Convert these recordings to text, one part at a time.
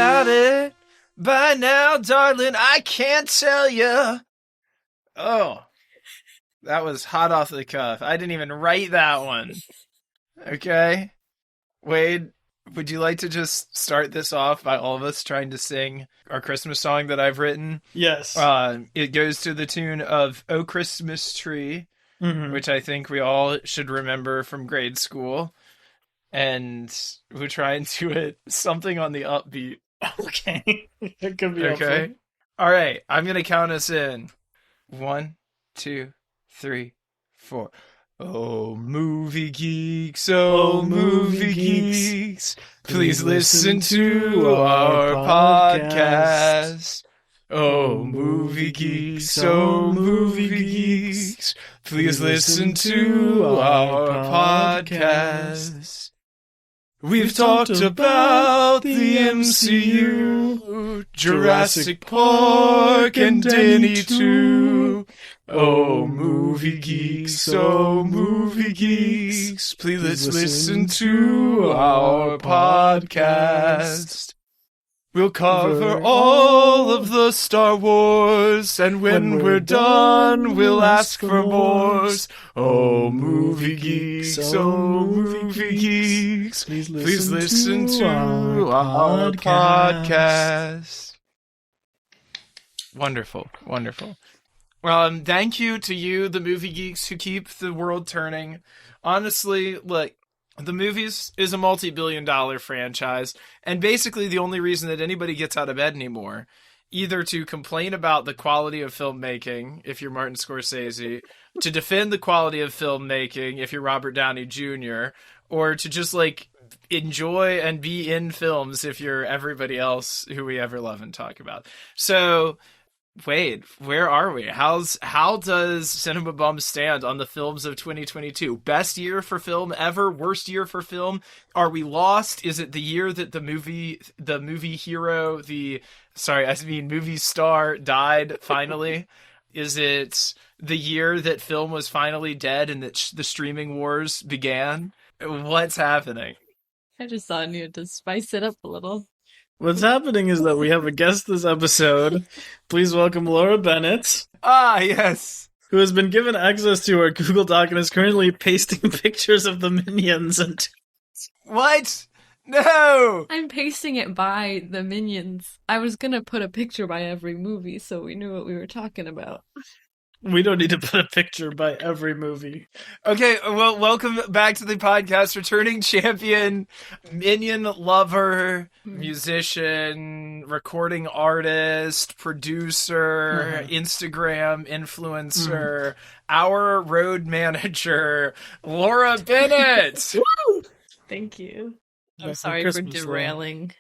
about it by now, darling. I can't tell you. Oh, that was hot off the cuff. I didn't even write that one. Okay. Wade, would you like to just start this off by all of us trying to sing our Christmas song that I've written? Yes. It goes to the tune of "Oh Christmas Tree," which I think we all should remember from grade school. And we'll try and do it something on the upbeat. Okay. That could be Okay. helpful. All right. I'm going to count us in. 1, 2, 3, 4. Oh, movie geeks, oh, movie geeks, please listen to our podcast. Oh, movie geeks, oh, movie geeks, please listen to our podcast. We've talked about the MCU, Jurassic Park, and Danny too. Oh, movie geeks, oh, movie geeks, please listen to our podcast. We'll cover all of the Star Wars, and when we're done, we'll ask for more. Oh, movie geeks, oh, movie geeks, please listen to our podcast. Wonderful, wonderful. Thank you to you, the movie geeks, who keep the world turning. Honestly, look, the movies is a multi-billion-dollar franchise, and basically the only reason that anybody gets out of bed anymore, either to complain about the quality of filmmaking, if you're Martin Scorsese, to defend the quality of filmmaking, if you're Robert Downey Jr., or to just, enjoy and be in films if you're everybody else who we ever love and talk about. So, Wade, where are we? How does Cinema Bum stand on the films of 2022? Best year for film ever? Worst year for film? Are we lost? Is it the year that the movie hero, movie star died finally? Is it the year that film was finally dead and that the streaming wars began? What's happening? I just thought I needed to spice it up a little. What's happening is that we have a guest this episode. Please welcome Laura Bennett. Ah, yes. Who has been given access to our Google Doc and is currently pasting pictures of the Minions. What? No! I'm pasting it by the Minions. I was gonna put a picture by every movie so we knew what we were talking about. We don't need to put a picture by every movie. Okay, well, welcome back to the podcast, returning champion, Minion lover, musician, recording artist, producer, Instagram influencer, our road manager, Laura Bennett! Woo! Thank you. I'm sorry for derailing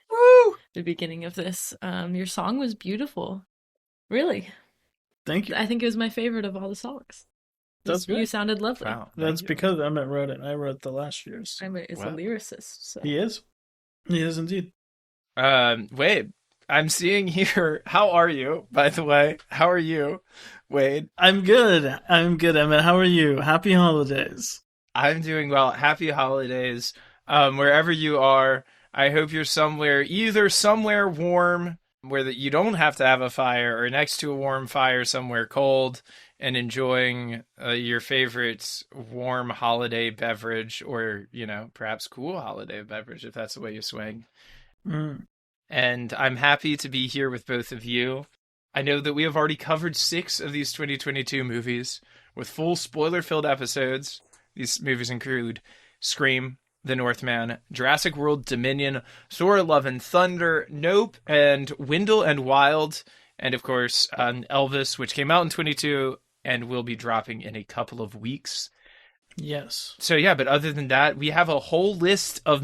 the beginning of this. Your song was beautiful. Really. Thank you. I think it was my favorite of all the songs. That's good. You sounded lovely. Wow, That's because Emmett wrote it. I wrote the last year's. Emmett is a lyricist. So. He is. He is indeed. Wade, I'm seeing here. How are you, by the way? How are you, Wade? I'm good, Emmett. How are you? Happy holidays. I'm doing well. Happy holidays. Wherever you are, I hope you're either somewhere warm, where you don't have to have a fire, or next to a warm fire somewhere cold and enjoying your favorite warm holiday beverage, or, perhaps cool holiday beverage if that's the way you swing. And I'm happy to be here with both of you. I know that we have already covered 6 of these 2022 movies with full spoiler-filled episodes. These movies include Scream, The Northman, Jurassic World Dominion, Thor Love and Thunder, Nope, and Wendell and Wild, and of course Elvis, which came out in 22 and will be dropping in a couple of weeks. Yes. So yeah, but other than that, we have a whole list of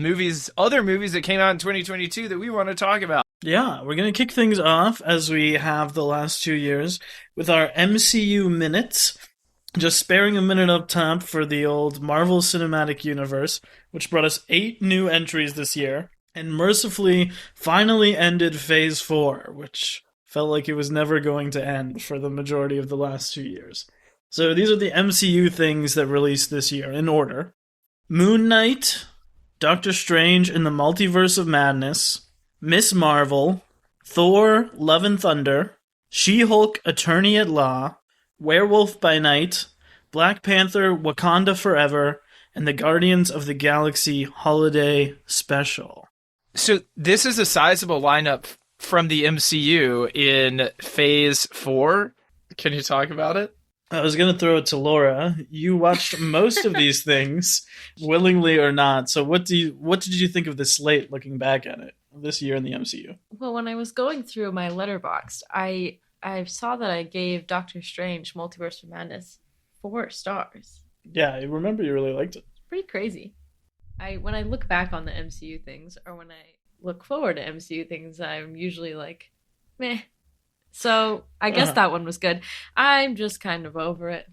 other movies that came out in 2022 that we want to talk about. Yeah, we're going to kick things off, as we have the last 2 years, with our MCU minutes. Just sparing a minute up top for the old Marvel Cinematic Universe, which brought us 8 new entries this year, and mercifully finally ended Phase 4, which felt like it was never going to end for the majority of the last 2 years. So these are the MCU things that released this year, in order. Moon Knight, Doctor Strange in the Multiverse of Madness, Miss Marvel, Thor, Love and Thunder, She-Hulk, Attorney at Law, Werewolf by Night, Black Panther, Wakanda Forever, and the Guardians of the Galaxy Holiday Special. So this is a sizable lineup from the MCU in Phase 4. Can you talk about it? I was going to throw it to Laura. You watched most of these things, willingly or not. So what did you think of the slate looking back at it this year in the MCU? Well, when I was going through my letterboxd, I saw that I gave Doctor Strange Multiverse of Madness 4 stars. Yeah, I remember you really liked it. Pretty crazy. When I look back on the MCU things, or when I look forward to MCU things, I'm usually like, meh. So I guess that one was good. I'm just kind of over it.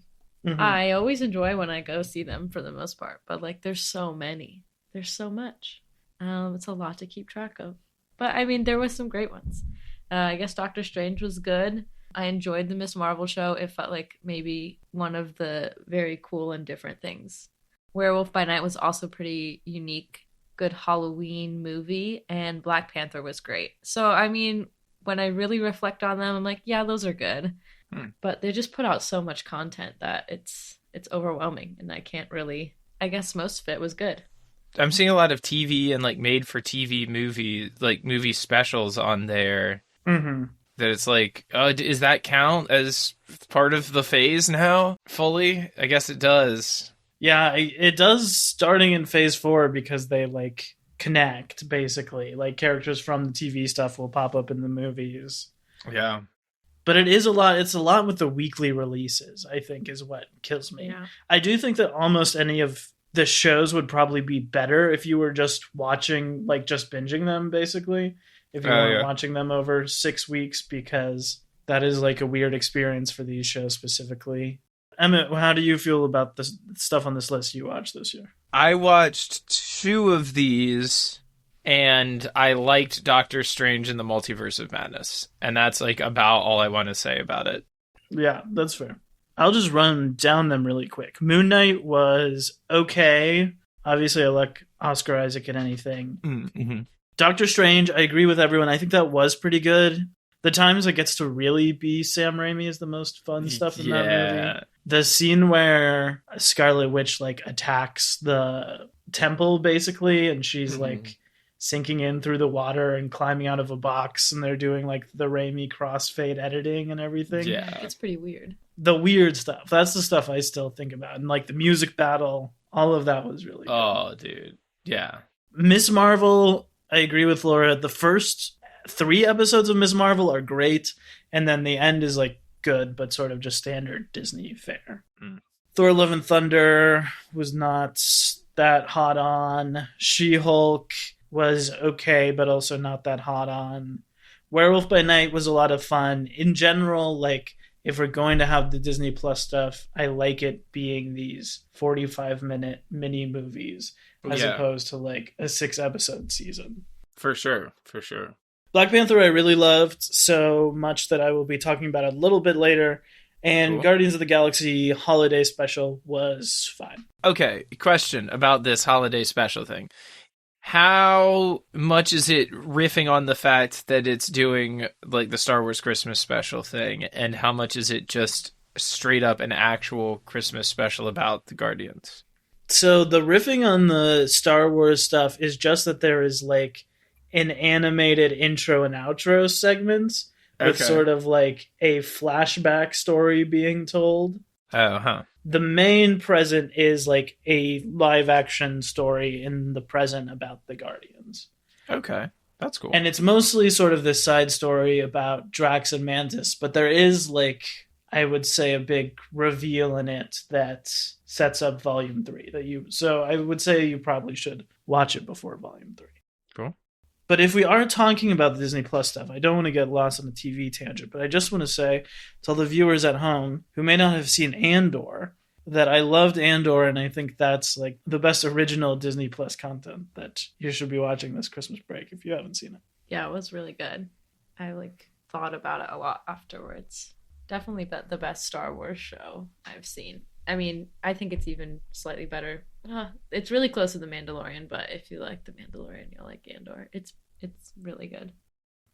Mm-hmm. I always enjoy when I go see them for the most part, but like there's so many. There's so much. It's a lot to keep track of. But I mean, there was some great ones. I guess Doctor Strange was good. I enjoyed the Miss Marvel show. It felt like maybe one of the very cool and different things. Werewolf by Night was also pretty unique, good Halloween movie, and Black Panther was great. So, I mean, when I really reflect on them, I'm like, yeah, those are good. But they just put out so much content that it's overwhelming, and I can't really, I guess most of it was good. I'm seeing a lot of TV and like made for TV movie specials on there. Mm-hmm. That it's like, oh, does that count as part of the phase now fully? I guess it does. Yeah, it does starting in Phase 4 because they like connect basically. Like characters from the TV stuff will pop up in the movies. Yeah. But it's a lot with the weekly releases, I think, is what kills me. Yeah. I do think that almost any of the shows would probably be better if you were just watching, like just binging them, basically. If you weren't watching them over 6 weeks, because that is like a weird experience for these shows specifically. Emmett, how do you feel about the stuff on this list you watched this year? I watched 2 of these, and I liked Doctor Strange in the Multiverse of Madness. And that's like about all I want to say about it. Yeah, that's fair. I'll just run down them really quick. Moon Knight was okay. Obviously, I like Oscar Isaac in anything. Mm-hmm. Doctor Strange, I agree with everyone. I think that was pretty good. The times it gets to really be Sam Raimi is the most fun stuff in that movie. The scene where Scarlet Witch like attacks the temple basically, and she's like sinking in through the water and climbing out of a box, and they're doing like the Raimi crossfade editing and everything. Yeah, it's pretty weird. The weird stuff. That's the stuff I still think about. And like the music battle, all of that was really good. Oh, dude. Yeah. Miss Marvel, I agree with Laura. The first 3 episodes of Miss Marvel are great, and then the end is like good, but sort of just standard Disney fare. Thor Love and Thunder was not that hot on. She-Hulk was okay, but also not that hot on. Werewolf by Night was a lot of fun. In general, like, if we're going to have the Disney Plus stuff, I like it being these 45-minute mini movies as opposed to like a 6-episode season. For sure. For sure. Black Panther I really loved so much that I will be talking about it a little bit later. And cool. Guardians of the Galaxy Holiday Special was fine. Okay, question about this holiday special thing. How much is it riffing on the fact that it's doing like the Star Wars Christmas special thing, and how much is it just straight up an actual Christmas special about the Guardians? So the riffing on the Star Wars stuff is just that there is like an animated intro and outro segments with sort of like a flashback story being told. Oh, huh. The main present is like a live action story in the present about the Guardians. Okay, that's cool. And it's mostly sort of this side story about Drax and Mantis, but there is like, I would say, a big reveal in it that sets up Volume 3. So I would say you probably should watch it before Volume 3. Cool. But if we are talking about the Disney Plus stuff, I don't want to get lost on the TV tangent, but I just want to say to all the viewers at home who may not have seen Andor that I loved Andor, and I think that's like the best original Disney Plus content that you should be watching this Christmas break if you haven't seen it. Yeah, it was really good. I like thought about it a lot afterwards. Definitely the best Star Wars show I've seen. I mean, I think it's even slightly better. It's really close to The Mandalorian, but if you like The Mandalorian, you'll like Andor. It's It's really good.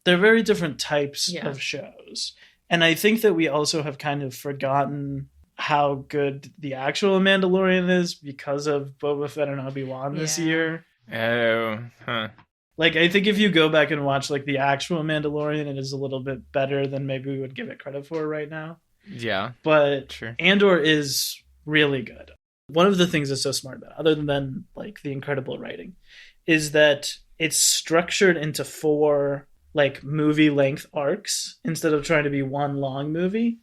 They're very different types Yeah. of shows. And I think that we also have kind of forgotten how good the actual Mandalorian is because of Boba Fett and Obi-Wan this Yeah. year. Oh, huh. Like, I think if you go back and watch like the actual Mandalorian, it is a little bit better than maybe we would give it credit for right now. Yeah, But sure. Andor is really good. One of the things that's so smart about it, other than like the incredible writing, is that it's structured into 4 like movie length arcs instead of trying to be one long movie.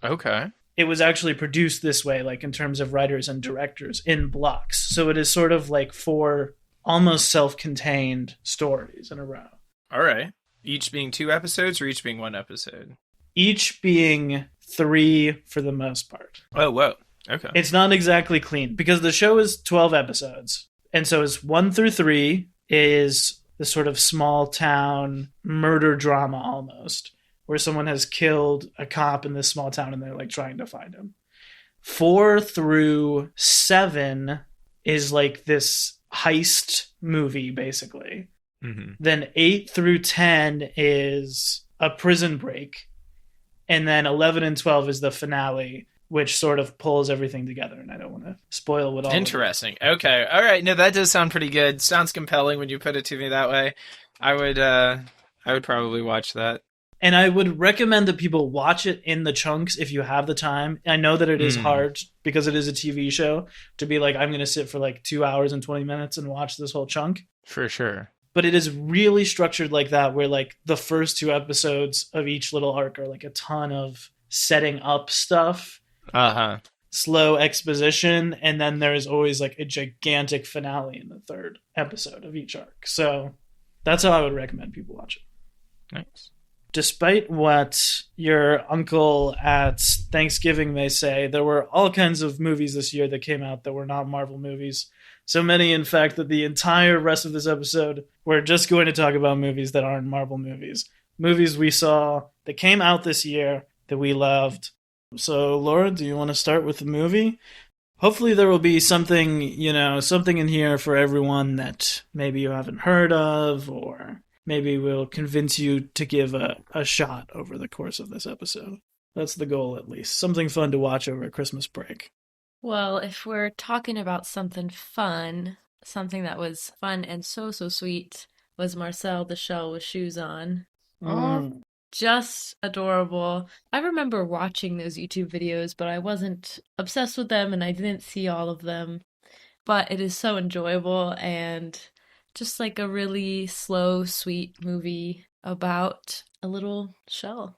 Okay. It was actually produced this way, like in terms of writers and directors, in blocks. So it is sort of like 4 almost self-contained stories in a row. All right. Each being 2 episodes or each being 1 episode? Each being 3 for the most part. Oh, whoa. Okay. It's not exactly clean because the show is 12 episodes. And so it's 1 through 3 is the sort of small town murder drama almost, where someone has killed a cop in this small town and they're like trying to find him. 4 through 7 is like this heist movie, basically. Mm-hmm. Then 8 through 10 is a prison break. And then 11 and 12 is the finale, which sort of pulls everything together. And I don't want to spoil what all. Interesting. Okay. All right. No, that does sound pretty good. Sounds compelling when you put it to me that way. I would probably watch that. And I would recommend that people watch it in the chunks if you have the time. I know that it is hard because it is a TV show to be like, I'm going to sit for like 2 hours and 20 minutes and watch this whole chunk. For sure. But it is really structured like that, where like the first 2 episodes of each little arc are like a ton of setting up stuff, slow exposition, and then there is always like a gigantic finale in the 3rd episode of each arc. So that's how I would recommend people watch it. Nice. Despite what your uncle at Thanksgiving may say, there were all kinds of movies this year that came out that were not Marvel movies. So many, in fact, that the entire rest of this episode, we're just going to talk about movies that aren't Marvel movies. Movies we saw that came out this year that we loved. So, Laura, do you want to start with the movie? Hopefully there will be something, something in here for everyone that maybe you haven't heard of, or maybe we'll convince you to give a shot over the course of this episode. That's the goal, at least. Something fun to watch over a Christmas break. Well, if we're talking about something fun, something that was fun and so sweet was Marcel the Shell with Shoes On. Mm. Just adorable. I remember watching those YouTube videos, but I wasn't obsessed with them and I didn't see all of them. But it is so enjoyable and just like a really slow, sweet movie about a little shell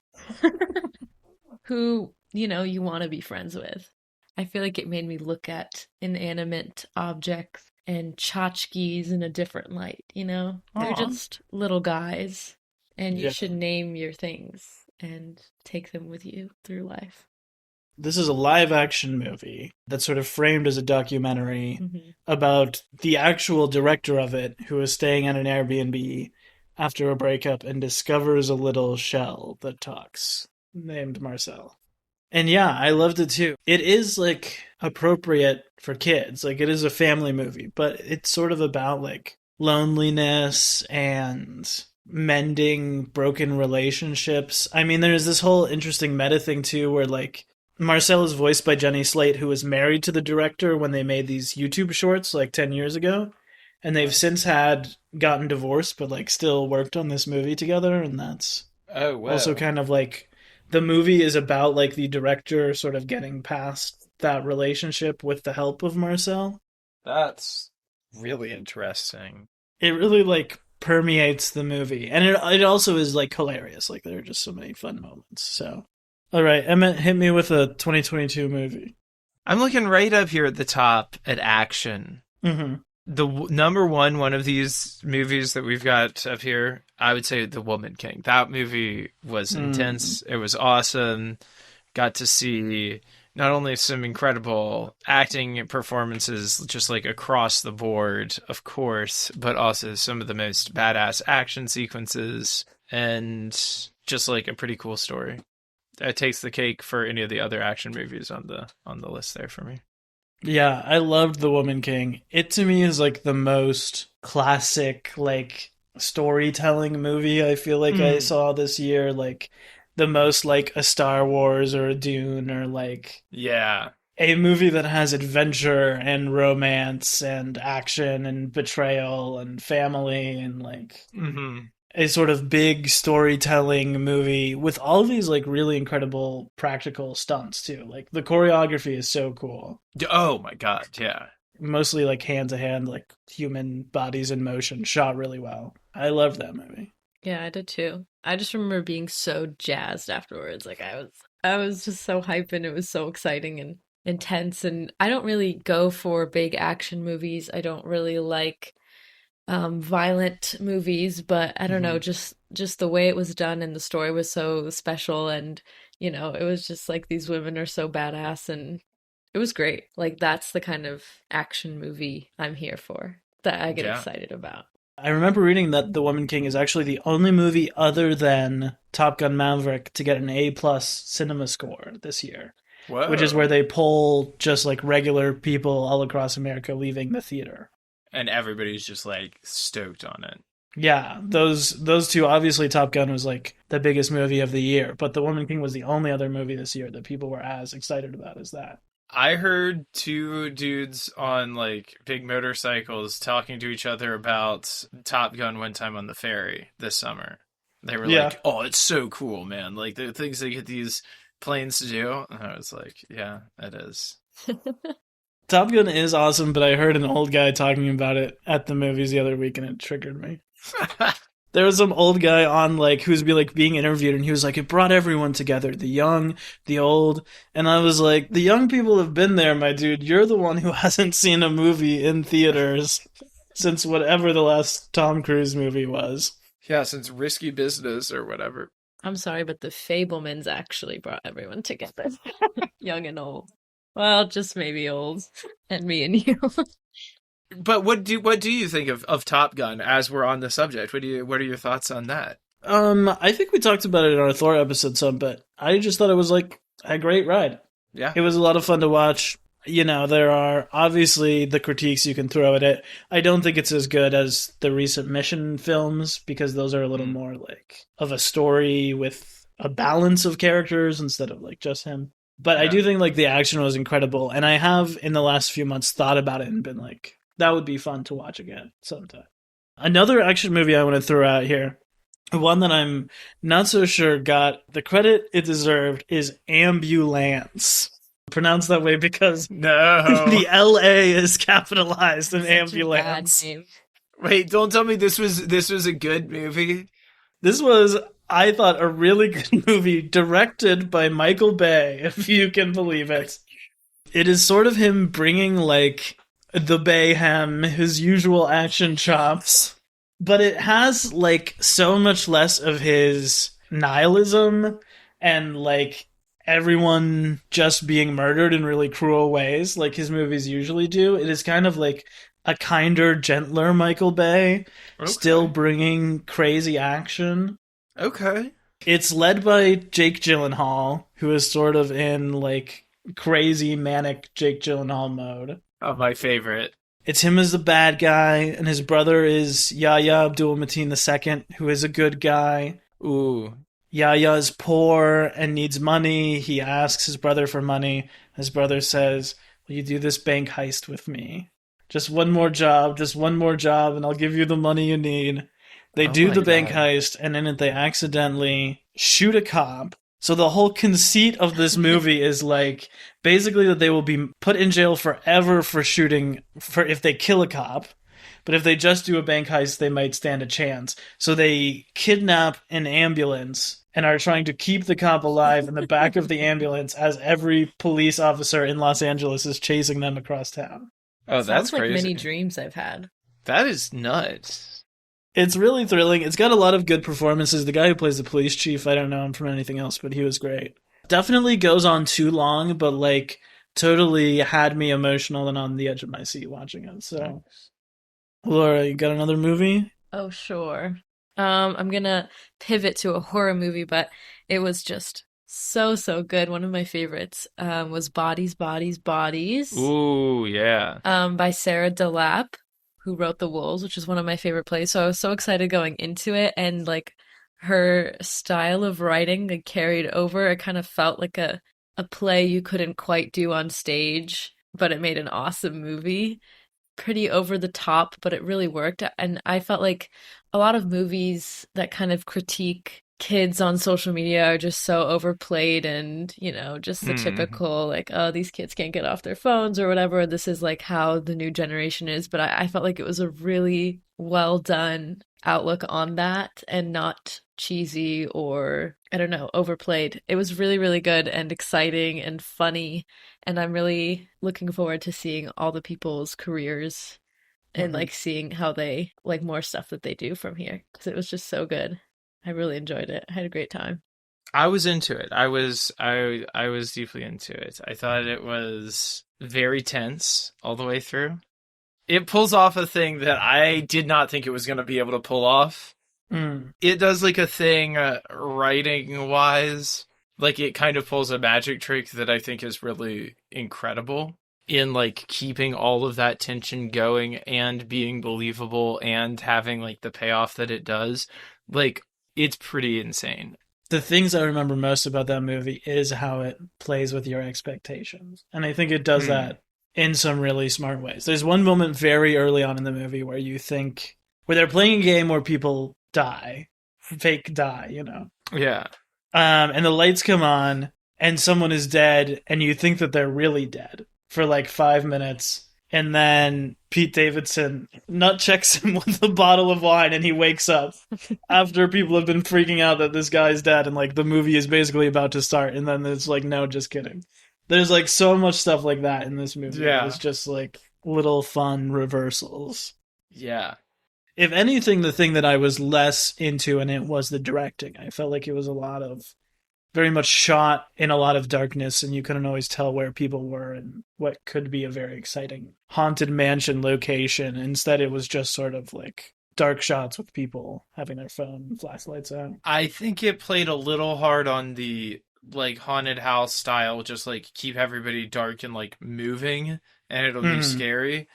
who, you want to be friends with. I feel like it made me look at inanimate objects and tchotchkes in a different light, They're just little guys, and you should name your things and take them with you through life. This is a live-action movie that's sort of framed as a documentary about the actual director of it, who is staying at an Airbnb after a breakup and discovers a little shell that talks, named Marcel. And yeah, I loved it too. It is like appropriate for kids. Like it is a family movie, but it's sort of about like loneliness and mending broken relationships. I mean, there's this whole interesting meta thing too, where like Marcel is voiced by Jenny Slate, who was married to the director when they made these YouTube shorts like 10 years ago. And they've since gotten divorced, but like still worked on this movie together. And that's also kind of like, the movie is about like the director sort of getting past that relationship with the help of Marcel. That's really interesting. It really like permeates the movie, and it also is like hilarious. Like there are just so many fun moments. So, all right, Emmett, hit me with a 2022 movie. I'm looking right up here at the top at action. Mm-hmm. The number one of these movies that we've got up here, I would say The Woman King. That movie was intense. It was awesome. Got to see not only some incredible acting performances just like across the board, of course, but also some of the most badass action sequences and just like a pretty cool story. That takes the cake for any of the other action movies on the list there for me. Yeah, I loved The Woman King. It to me is like the most classic, like storytelling movie I feel like I Mm, saw this year. Like the most like a Star Wars or a Dune or like yeah. a movie that has adventure and romance and action and betrayal and family and like Hmm. a sort of big storytelling movie with all of these like really incredible practical stunts too. Like the choreography is so cool. Oh my God, yeah. Mostly like hand to hand, like human bodies in motion, shot really well. I loved that movie. Yeah, I did too. I just remember being so jazzed afterwards. Like I was just so hyped and it was so exciting and intense. And I don't really go for big action movies. I don't really like violent movies, but I don't know, Hmm. just the way it was done and the story was so special and it was just like these women are so badass and it was great. Like that's the kind of action movie I'm here for that I get Yeah. excited about. I remember reading that The Woman King is actually the only movie other than Top Gun Maverick to get an A plus cinema score this year, which is where Whoa. they poll just like regular people all across America leaving the theater. And everybody's just like stoked on it. Yeah, those two obviously Top Gun was like the biggest movie of the year, but The Woman King was the only other movie this year that people were as excited about as that. I heard two dudes on like big motorcycles talking to each other about Top Gun one time on the ferry this summer. They were Yeah. like, "Oh, it's so cool, man! Like the things they get these planes to do." And I was like, "Yeah, it is." Top Gun is awesome, but I heard an old guy talking about it at the movies the other week and it triggered me. There was some old guy on like who's be like being interviewed and he was like it brought everyone together, the young, the old, and I was like the young people have been there, my dude. You're the one who hasn't seen a movie in theaters since whatever the last Tom Cruise movie was. Yeah, since Risky Business or whatever. I'm sorry, but the Fablemans actually brought everyone together, young and old. Well, just maybe old, and me and you. But what do you think of Top Gun as we're on the subject? What are your thoughts on that? I think we talked about it in our Thor episode some, but I just thought it was like a great ride. Yeah. It was a lot of fun to watch. You know, there are obviously the critiques you can throw at it. I don't think it's as good as the recent Mission films because those are a little Mm, more like of a story with a balance of characters instead of like just him. But I yeah. do think like the action was incredible, and I have in the last few months thought about it and been like, that would be fun to watch again sometime. Another action movie I want to throw out here, one that I'm not so sure got the credit it deserved, is Ambulance. Pronounced that way because No. the LA is capitalized in Such a bad ambulance. name. Wait, don't tell me this was a good movie. This was, I thought, a really good movie directed by Michael Bay, if you can believe it. It is sort of him bringing like the Bayhem, his usual action chops, but it has like so much less of his nihilism and like everyone just being murdered in really cruel ways like his movies usually do. It is kind of like a kinder, gentler Michael Bay, still Okay. bringing crazy action. Okay. It's led by Jake Gyllenhaal, who is sort of in like crazy manic Jake Gyllenhaal mode. Oh, my favorite. It's him as the bad guy, and his brother is Yahya Abdul Mateen II, who is a good guy. Ooh. Yahya is poor and needs money. He asks his brother for money. His brother says, "Will you do this bank heist with me? Just one more job, and I'll give you the money you need." They Oh do my the bank God. heist, and in it they accidentally shoot a cop. So the whole conceit of this movie is like basically that they will be put in jail forever for shooting for if they kill a cop. But if they just do a bank heist, they might stand a chance. So they kidnap an ambulance and are trying to keep the cop alive in the back of the ambulance as every police officer in Los Angeles is chasing them across town. Oh, that's Sounds like many crazy. dreams I've had. That is nuts. It's really thrilling. It's got a lot of good performances. The guy who plays the police chief, I don't know him from anything else, but he was great. Definitely goes on too long, but like totally had me emotional and on the edge of my seat watching it. So, Laura, you got another movie? Oh, sure. I'm gonna pivot to a horror movie, but it was just so, so good. One of my favorites was Bodies, Bodies, Bodies Ooh, yeah. by Sarah DeLapp. who wrote The Wolves, which is one of my favorite plays. So I was so excited going into it, and like her style of writing like carried over. It kind of felt like a play you couldn't quite do on stage, but it made an awesome movie. Pretty over the top, but it really worked. And I felt like a lot of movies that kind of critique kids on social media are just so overplayed and, just the Hmm. typical, like, oh, these kids can't get off their phones or whatever. This is like how the new generation is. But I felt like it was a really well done outlook on that and not cheesy or, I don't know, overplayed. It was really, really good and exciting and funny, and I'm really looking forward to seeing all the people's careers and Mhm. like seeing how they like more stuff that they do from here because it was just so good. I really enjoyed it. I had a great time. I was into it. I was deeply into it. I thought it was very tense all the way through. It pulls off a thing that I did not think it was going to be able to pull off. Mm. It does like a thing writing wise, like it kind of pulls a magic trick that I think is really incredible in like keeping all of that tension going and being believable and having like the payoff that it does. Like it's pretty insane. The things I remember most about that movie is how it plays with your expectations. And I think it does Hmm. that in some really smart ways. There's one moment very early on in the movie where you think, where they're playing a game where people die, fake die. Yeah. And the lights come on and someone is dead and you think that they're really dead for like 5 minutes. And then Pete Davidson nut checks him with a bottle of wine and he wakes up after people have been freaking out that this guy's dead and like the movie is basically about to start. And then it's like, no, just kidding. There's like so much stuff like that in this movie that is Yeah. just like little fun reversals. Yeah. If anything, the thing that I was less into in it was the directing. I felt like it was a lot of very much shot in a lot of darkness, and you couldn't always tell where people were and what could be a very exciting haunted mansion location. Instead, it was just sort of like dark shots with people having their phone flashlights out. I think it played a little hard on the like haunted house style, just like keep everybody dark and like moving and it'll be Mm-hmm. scary.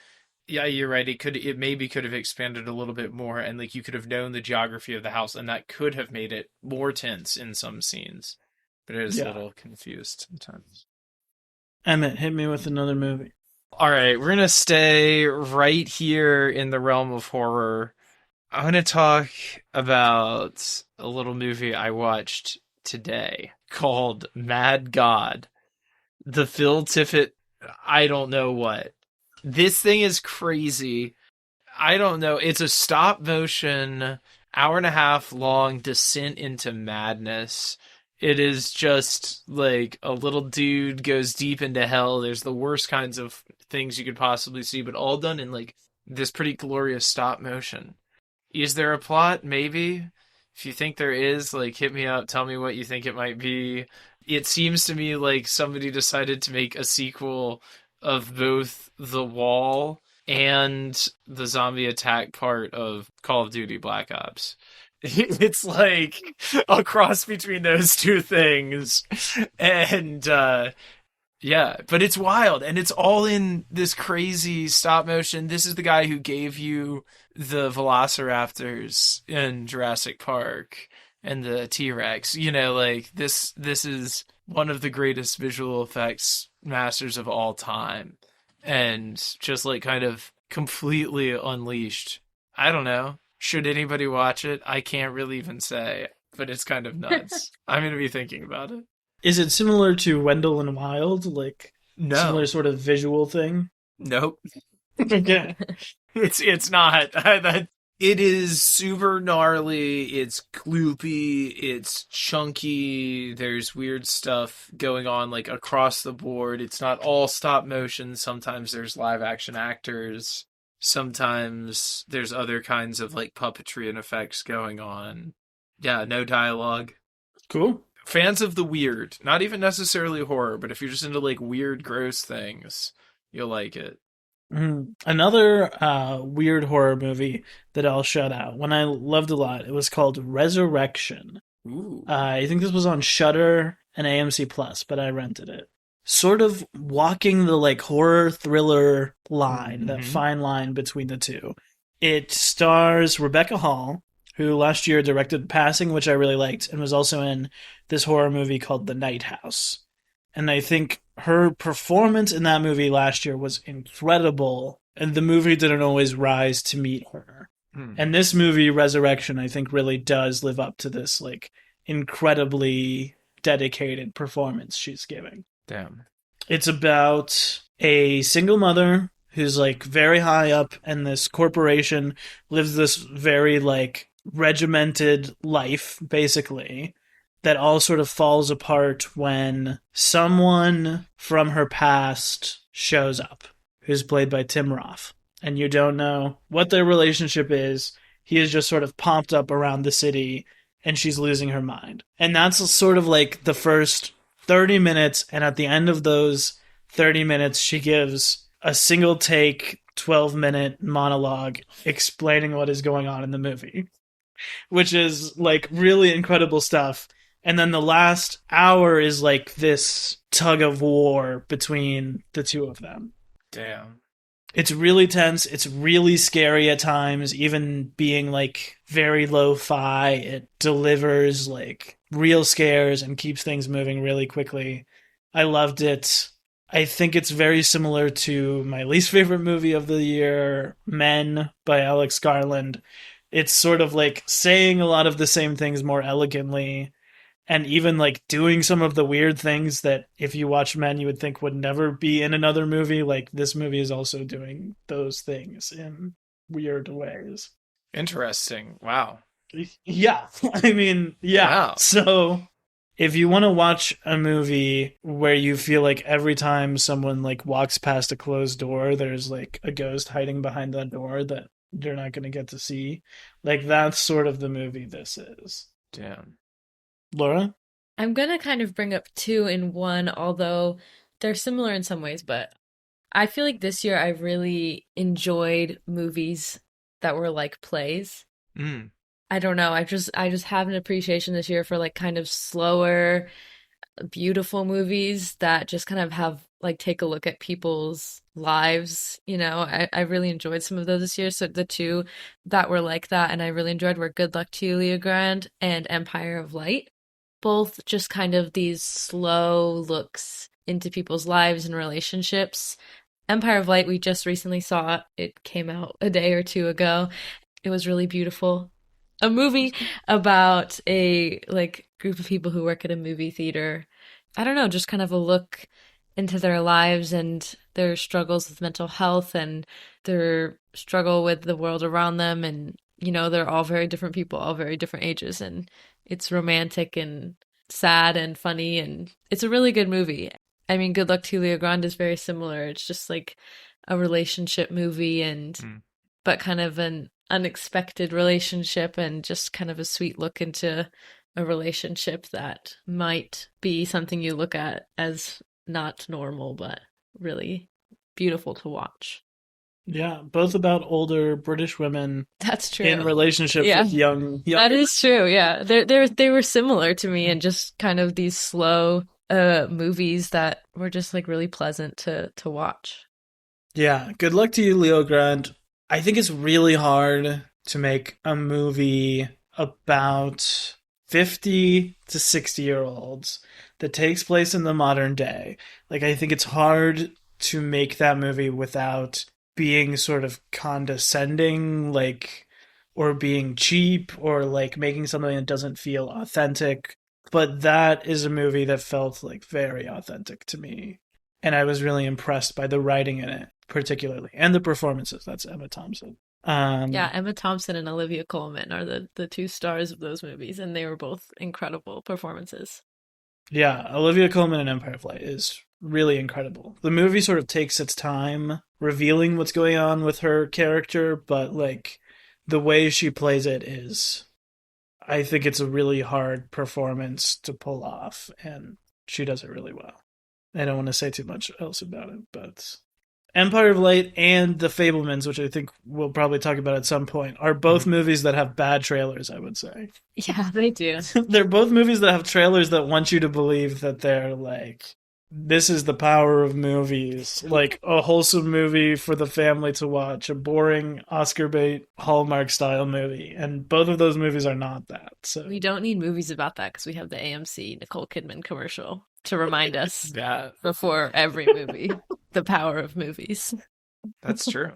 Yeah, you're right. It maybe could have expanded a little bit more and like you could have known the geography of the house and that could have made it more tense in some scenes. But it is a Yeah. little confused sometimes. Emmett, hit me with another movie. All right, we're gonna stay right here in the realm of horror. I'm gonna talk about a little movie I watched today called Mad God. The Phil Tippett, I don't know what. This thing is crazy. I don't know. It's a stop motion, hour and a half long descent into madness. It is just like a little dude goes deep into hell. There's the worst kinds of things you could possibly see, but all done in like this pretty glorious stop motion. Is there a plot? Maybe. If you think there is, like, hit me up. Tell me what you think it might be. It seems to me like somebody decided to make a sequel of both The Wall and the zombie attack part of Call of Duty Black Ops. It's like a cross between those two things. And yeah, but it's wild and it's all in this crazy stop motion. This is the guy who gave you the velociraptors in Jurassic Park and the T-Rex. Like this is one of the greatest visual effects masters of all time. And just like kind of completely unleashed. I don't know. Should anybody watch it? I can't really even say, but it's kind of nuts. I'm going to be thinking about it. Is it similar to Wendell and Wild? Like, similar No. sort of visual thing? Nope. Okay. It's not. It is super gnarly. It's gloopy. It's chunky. There's weird stuff going on like across the board. It's not all stop motion. Sometimes there's live action actors. Sometimes there's other kinds of like puppetry and effects going on. Yeah, no dialogue. Cool. Fans of the weird, not even necessarily horror, but if you're just into like weird, gross things, you'll like it. Another weird horror movie that I'll shout out, one I loved a lot, it was called Resurrection. Ooh. I think this was on Shudder and AMC Plus, but I rented it. sort of walking the like horror thriller line, that Mm-hmm. fine line between the two. It stars Rebecca Hall, who last year directed Passing, which I really liked, and was also in this horror movie called The Night House. And I think her performance in that movie last year was incredible, and the movie didn't always rise to meet her. Mm. And this movie, Resurrection, I think really does live up to this like incredibly dedicated performance she's giving. Damn. It's about a single mother who's like very high up in this corporation, lives this very like regimented life, basically, that all sort of falls apart when someone from her past shows up, who's played by Tim Roth. And you don't know what their relationship is. He is just sort of popped up around the city and she's losing her mind. And that's sort of like the first 30 minutes. And at the end of those 30 minutes, she gives a single take, 12-minute monologue explaining what is going on in the movie, which is like really incredible stuff. And then the last hour is like this tug of war between the two of them. Damn. It's really tense. It's really scary at times, even being like very lo-fi. It delivers like real scares and keeps things moving really quickly. I loved it. I think it's very similar to my least favorite movie of the year, Men by Alex Garland. It's sort of like saying a lot of the same things more elegantly, and even like doing some of the weird things that if you watch Men you would think would never be in another movie. Like this movie is also doing those things in weird ways. Interesting. Wow. Yeah. I mean, yeah. Wow. So if you want to watch a movie where you feel like every time someone like walks past a closed door there's like a ghost hiding behind that door that you're not going to get to see, like that's sort of the movie this is. Damn. Laura? I'm gonna kind of bring up two in one, although they're similar in some ways, but I feel like this year I really enjoyed movies that were like plays. Mm. I don't know, I just have an appreciation this year for like kind of slower, beautiful movies that just kind of have like take a look at people's lives. I really enjoyed some of those this year. So the two that were like that and I really enjoyed were Good Luck to You, Leo Grand, and Empire of Light. Both just kind of these slow looks into people's lives and relationships. Empire of Light, we just recently saw. It came out a day or two ago. It was really beautiful. A movie about a like group of people who work at a movie theater. I don't know, just kind of a look into their lives and their struggles with mental health and their struggle with the world around them. And, they're all very different people, all very different ages. And it's romantic and sad and funny. And it's a really good movie. I mean, Good Luck to Leo Grande is very similar. It's just like a relationship movie but kind of an unexpected relationship and just kind of a sweet look into a relationship that might be something you look at as not normal, but really beautiful to watch. Yeah, both about older British women That's true. in relationships Yeah. with young. That is true. Yeah, they were similar to me, and just kind of these slow movies that were just like really pleasant to watch. Yeah, Good Luck to You, Leo Grande. I think it's really hard to make a movie about 50 to 60-year-olds that takes place in the modern day. Like, I think it's hard to make that movie without being sort of condescending, like, or being cheap, or like making something that doesn't feel authentic. But that is a movie that felt like very authentic to me. And I was really impressed by the writing in it, particularly, and the performances. That's Emma Thompson. Yeah, Emma Thompson and Olivia Colman are the two stars of those movies, and they were both incredible performances. Yeah, Olivia Colman in Empire of Light is really incredible. The movie sort of takes its time revealing what's going on with her character, but like the way she plays it is, I think it's a really hard performance to pull off, and she does it really well. I don't want to say too much else about it, but Empire of Light and The Fabelmans, which I think we'll probably talk about at some point, are both movies that have bad trailers, I would say. Yeah, they do. They're both movies that have trailers that want you to believe that they're like this is the power of movies. Like a wholesome movie for the family to watch, a boring Oscar bait Hallmark style movie. And both of those movies are not that. So We don't need movies about that because we have the AMC Nicole Kidman commercial to remind us Yeah, before every movie the power of movies. that's true.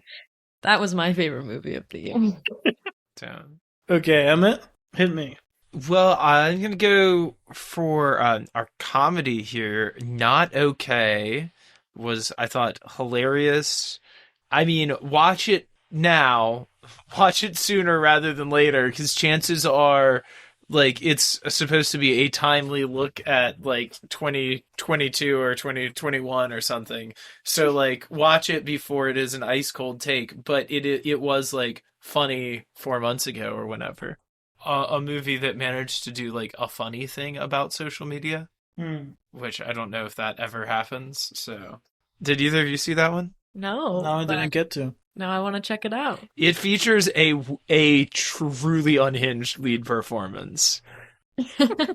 That was my favorite movie of the year. Damn. okay, Emmett, hit me. Well, I'm gonna go for our comedy here. Not okay was, I thought, hilarious. I mean, watch it now. Watch it sooner rather than later, because chances are, like, it's supposed to be a timely look at like 2022 or 2021 or something. So like, watch it before it is an ice cold take. But it was like funny 4 months ago or whenever. A movie that managed to do like a funny thing about social media, Hmm. which I don't know if that ever happens. So, did either of you see that one? No, No, I but didn't get to. now I want to check it out. It features a truly unhinged lead performance.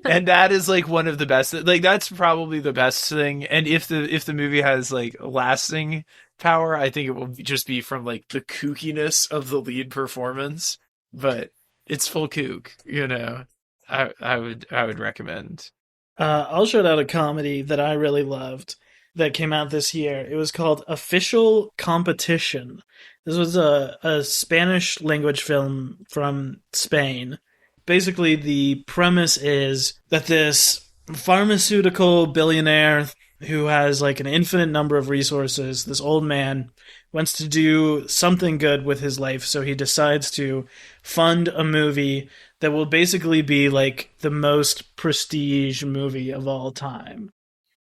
And that is like one of the best, like that's probably the best thing. And if the movie has like lasting power, I think it will just be from like the kookiness of the lead performance. But it's full kook, you know. I would recommend. I'll shout out a comedy that I really loved that came out this year. It was called Official Competition. This was a Spanish language film from Spain. Basically, the premise is that this pharmaceutical billionaire who has like an infinite number of resources, this old man, wants to do something good with his life, so he decides to fund a movie that will basically be like the most prestige movie of all time.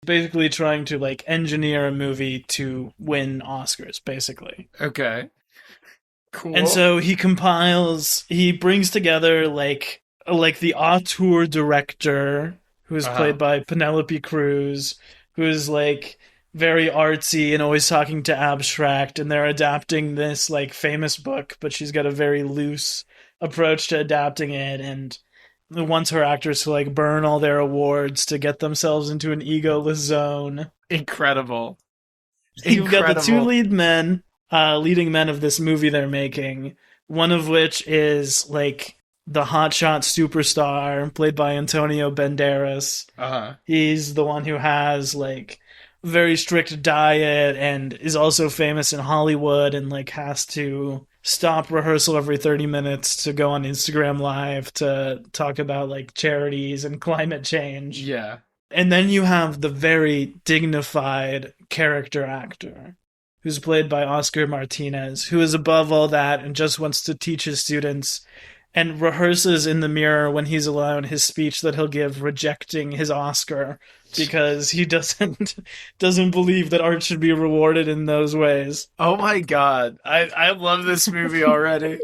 Basically trying to like engineer a movie to win Oscars, basically. Okay. Cool. And so he brings together like the auteur director, who is played by Penelope Cruz, who is like very artsy and always talking to abstract, and they're adapting this like famous book, but she's got a very loose approach to adapting it, and wants her actors to like burn all their awards to get themselves into an egoless zone. Incredible. You've got the two Incredible. leading men of this movie they're making, one of which is like the hotshot superstar played by Antonio Banderas. Uh-huh. He's the one who has like very strict diet and is also famous in Hollywood and like has to stop rehearsal every 30 minutes to go on Instagram Live to talk about like charities and climate change. Yeah. And then you have the very dignified character actor who's played by Oscar Martinez, who is above all that and just wants to teach his students and rehearses in the mirror when he's alone his speech that he'll give rejecting his Oscar because he doesn't believe that art should be rewarded in those ways. Oh my god. I love this movie already.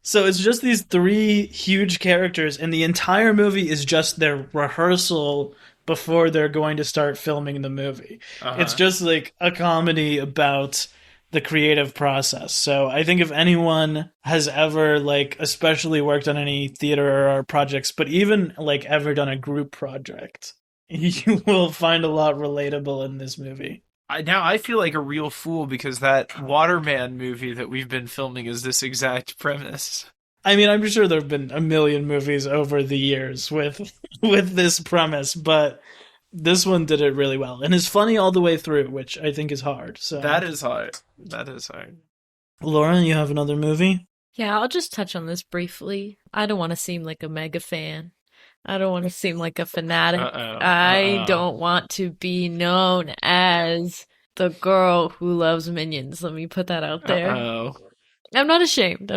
So it's just these three huge characters, and the entire movie is just their rehearsal before they're going to start filming the movie. Uh-huh. It's just like a comedy about the creative process. So I think if anyone has ever like especially worked on any theater or art projects, but even like ever done a group project, you will find a lot relatable in this movie. Now I feel like a real fool because that Waterman movie that we've been filming is this exact premise. I mean, I'm sure there have been a million movies over the years with this premise, but this one did it really well and is funny all the way through, which I think is hard. So That is hard. That is hard. Lauren, you have another movie? Yeah, I'll just touch on this briefly. I don't want to seem like a mega fan. I don't want to seem like a fanatic. I don't want to be known as the girl who loves Minions. Let me put that out there. Uh-oh. I'm not ashamed.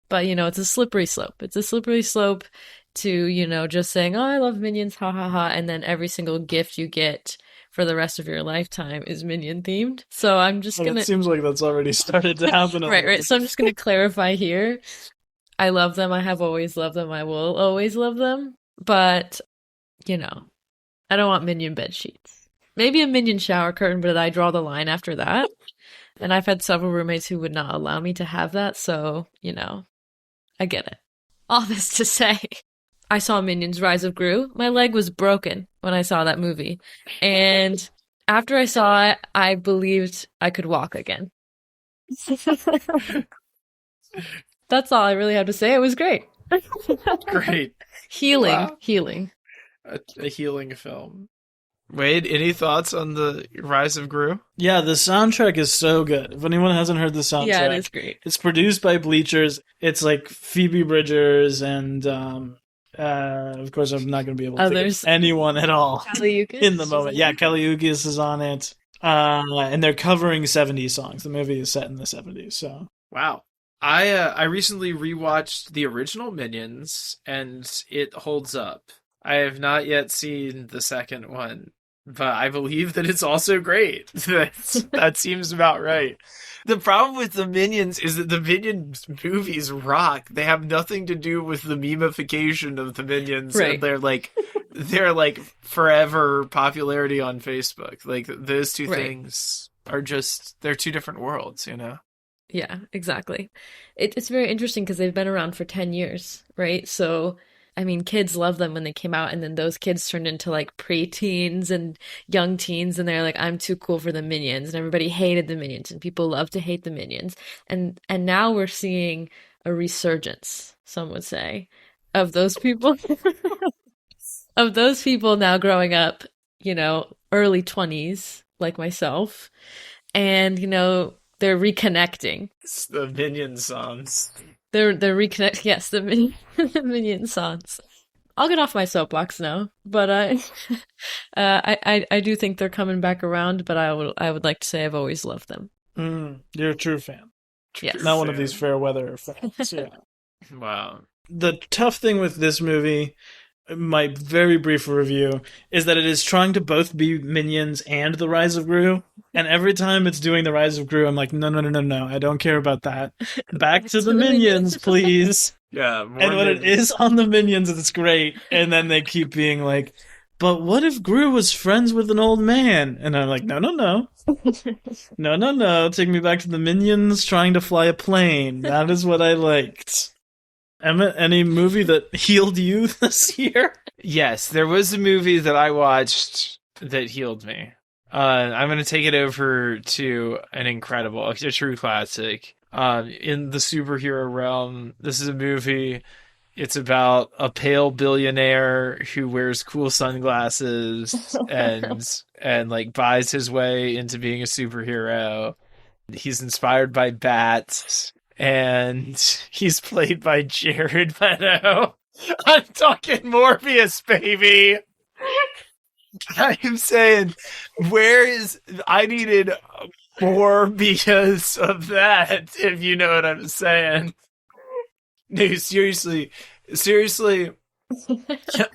But, it's a slippery slope. It's a slippery slope to, just saying, oh, I love Minions, ha ha ha, and then every single gift you get for the rest of your lifetime is Minion themed. So I'm just gonna... It seems like that's already started to happen. Right. So I'm just gonna clarify here. I love them. I have always loved them. I will always love them. But, I don't want Minion bed sheets. Maybe a Minion shower curtain, but I draw the line after that. And I've had several roommates who would not allow me to have that. So, I get it. All this to say, I saw Minions Rise of Gru. My leg was broken when I saw that movie. And after I saw it, I believed I could walk again. That's all I really have to say. It was great. Great. Healing, Wow. healing. A healing film. Wade, any thoughts on the Rise of Gru? Yeah, the soundtrack is so good. If anyone hasn't heard the soundtrack, Yeah, it is great. it's produced by Bleachers. It's like Phoebe Bridgers and, of course, I'm not going to be able to think Others. of anyone at all Kelly Uchis, in the she's moment. in Yeah, it. Kelly Uchis is on it. And they're covering 70s songs. The movie is set in the 70s, so. Wow. I recently rewatched the original Minions, and it holds up. I have not yet seen the second one, but I believe that it's also great. That seems about right. The problem with the Minions is that the Minions movies rock. They have nothing to do with the memification of the Minions, Right. and they're like forever popularity on Facebook. Like those two Right. things are just they're two different worlds, you know. Yeah, exactly. It's very interesting because they've been around for 10 years, right? So, I mean, kids love them when they came out, and then those kids turned into like preteens and young teens, and they're like, I'm too cool for the Minions, and everybody hated the Minions, and people love to hate the Minions. And now we're seeing a resurgence, some would say, of those people, of those people now growing up, early 20s, like myself, and, they're reconnecting. It's the Minion songs. They're reconnecting. Yes, the Minion songs. I'll get off my soapbox now, but I do think they're coming back around. But I would like to say I've always loved them. You're a true fan. Yes. Not one of these fair weather fans. Yeah. Wow. The tough thing with this movie, my very brief review, is that it is trying to both be Minions and The Rise of Gru. And every time it's doing The Rise of Gru, I'm like, no, I don't care about that. Back to the Minions, please. Yeah. More And when it Minions. is on the Minions, it's great. And then they keep being like, but what if Gru was friends with an old man? And I'm like, no. No. Take me back to the Minions trying to fly a plane. That is what I liked. Emmett, any movie that healed you this year? Yes, there was a movie that I watched that healed me. I'm going to take it over to an incredible, a true classic. In the superhero realm, this is a movie. It's about a pale billionaire who wears cool sunglasses and like buys his way into being a superhero. He's inspired by bats, and he's played by Jared Leto. I'm talking Morbius, baby. I'm saying, I needed more BS of that, if you know what I'm saying. No, seriously,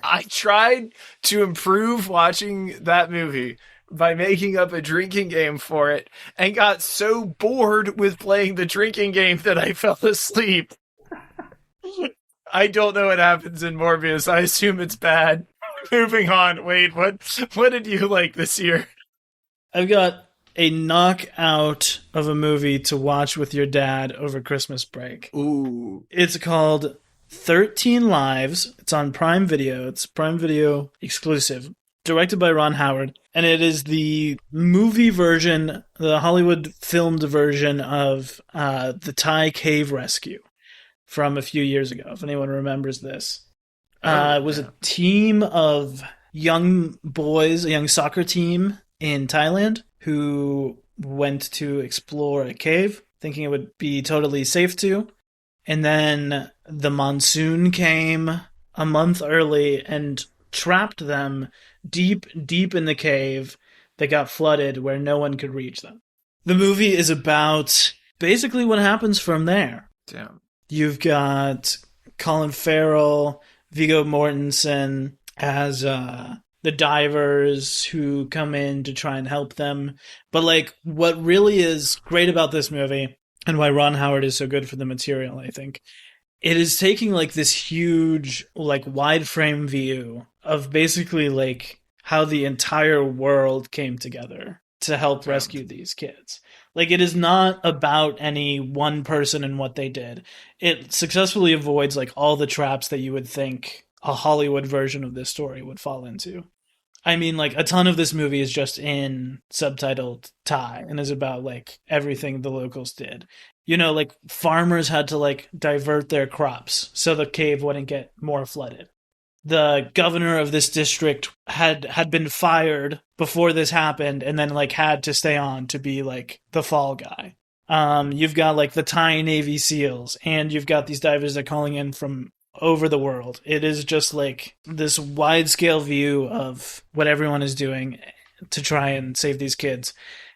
I tried to improve watching that movie by making up a drinking game for it, and got so bored with playing the drinking game that I fell asleep. I don't know what happens in Morbius. I assume it's bad. Moving on. Wade, what did you like this year? I've got a knockout of a movie to watch with your dad over Christmas break. Ooh. It's called 13 Lives. It's on Prime Video. It's Prime Video exclusive. Directed by Ron Howard. And it is the movie version, the Hollywood filmed version of the Thai cave rescue from a few years ago, if anyone remembers this. It was a team of young boys, a young soccer team in Thailand who went to explore a cave, thinking it would be totally safe to. And then the monsoon came a month early and trapped them deep in the cave that got flooded where no one could reach them. The movie is about basically what happens from there. Damn. You've got Colin Farrell, Viggo Mortensen as the divers who come in to try and help them. But like, what really is great about this movie, and why Ron Howard is so good for the material, I think, it is taking like this huge, like wide frame view of basically like how the entire world came together to help rescue these kids. Like, it is not about any one person and what they did. It successfully avoids like all the traps that you would think a Hollywood version of this story would fall into. I mean, like, a ton of this movie is just in subtitled Thai and is about, like, everything the locals did. You know, like, farmers had to, like, divert their crops so the cave wouldn't get more flooded. The governor of this district had been fired before this happened and then, like, had to stay on to be, like, the fall guy. You've got, like, the Thai Navy SEALs, and you've got these divers that are calling in from over the world. It is just like this wide scale view of what everyone is doing to try and save these kids.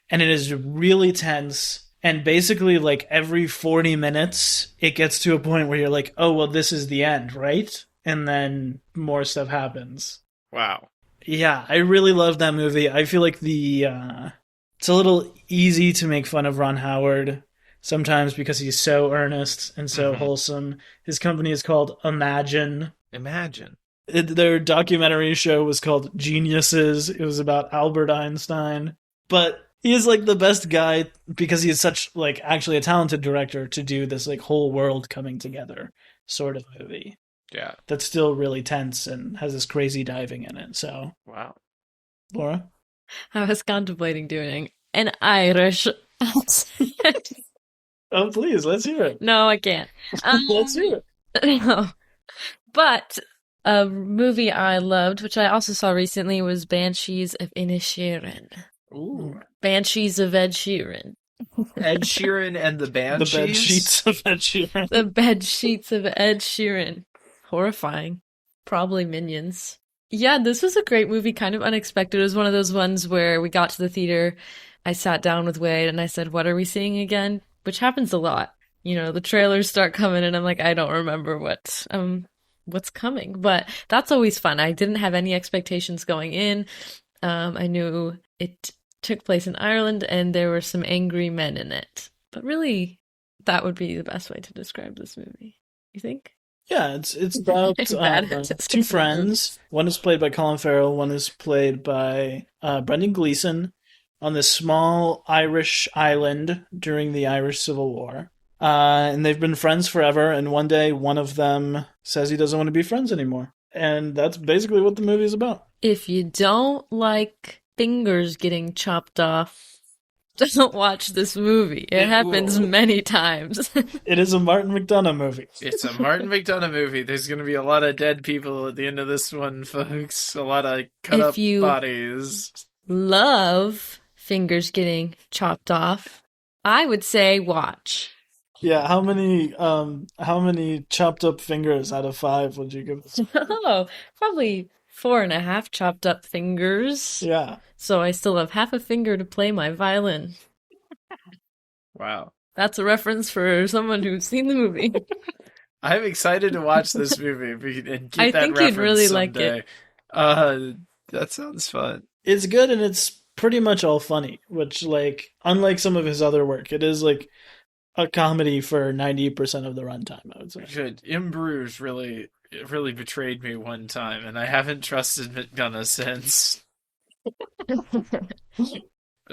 And it is really tense. And basically, like, every 40 minutes, it gets to a point where you're like, oh, well, this is the end, right? And then more stuff happens. Wow. Yeah, I really love that movie. I feel like it's a little easy to make fun of Ron Howard sometimes because he's so earnest and so wholesome. His company is called Imagine. Imagine. Their documentary show was called Geniuses. It was about Albert Einstein. But he is, like, the best guy because he is such, like, actually a talented director to do this, like, whole world coming together sort of movie. Yeah. That's still really tense and has this crazy diving in it. So, wow. Laura? I was contemplating doing an Irish accent. Oh, please, let's hear it. No, I can't. Let's hear it. No. But a movie I loved, which I also saw recently, was Banshees of Inisherin. Ooh. Banshees of Ed Sheeran. Ed Sheeran and the Banshees? The bed sheets of Ed Sheeran. The bed sheets of Ed Sheeran. Horrifying. Probably Minions. Yeah, this was a great movie, kind of unexpected. It was one of those ones where we got to the theater, I sat down with Wade, and I said, what are we seeing again? Which happens a lot. You know, the trailers start coming, and I'm like, I don't remember what's coming. But that's always fun. I didn't have any expectations going in. I knew it took place in Ireland, and there were some angry men in it. But really, that would be the best way to describe this movie. You think? Yeah, it's about two friends. One is played by Colin Farrell. One is played by Brendan Gleeson on this small Irish island during the Irish Civil War. And they've been friends forever, and one day one of them says he doesn't want to be friends anymore. And that's basically what the movie is about. If you don't like fingers getting chopped off, don't watch this movie. It happens many times. It is a Martin McDonagh movie. It's a Martin McDonagh movie. There's going to be a lot of dead people at the end of this one, folks. A lot of cut-up bodies. Love fingers getting chopped off, I would say watch. Yeah, how many chopped up fingers out of 5 would you give this? Oh, probably 4.5 chopped up fingers. Yeah. So I still have half a finger to play my violin. Wow. That's a reference for someone who's seen the movie. I'm excited to watch this movie and keep I that think reference you'd really someday. like it. That sounds fun. It's good and it's pretty much all funny, which, like, unlike some of his other work, it is, like, a comedy for 90% of the runtime, I would say. Good. In Bruges really betrayed me one time, and I haven't trusted McDonagh since.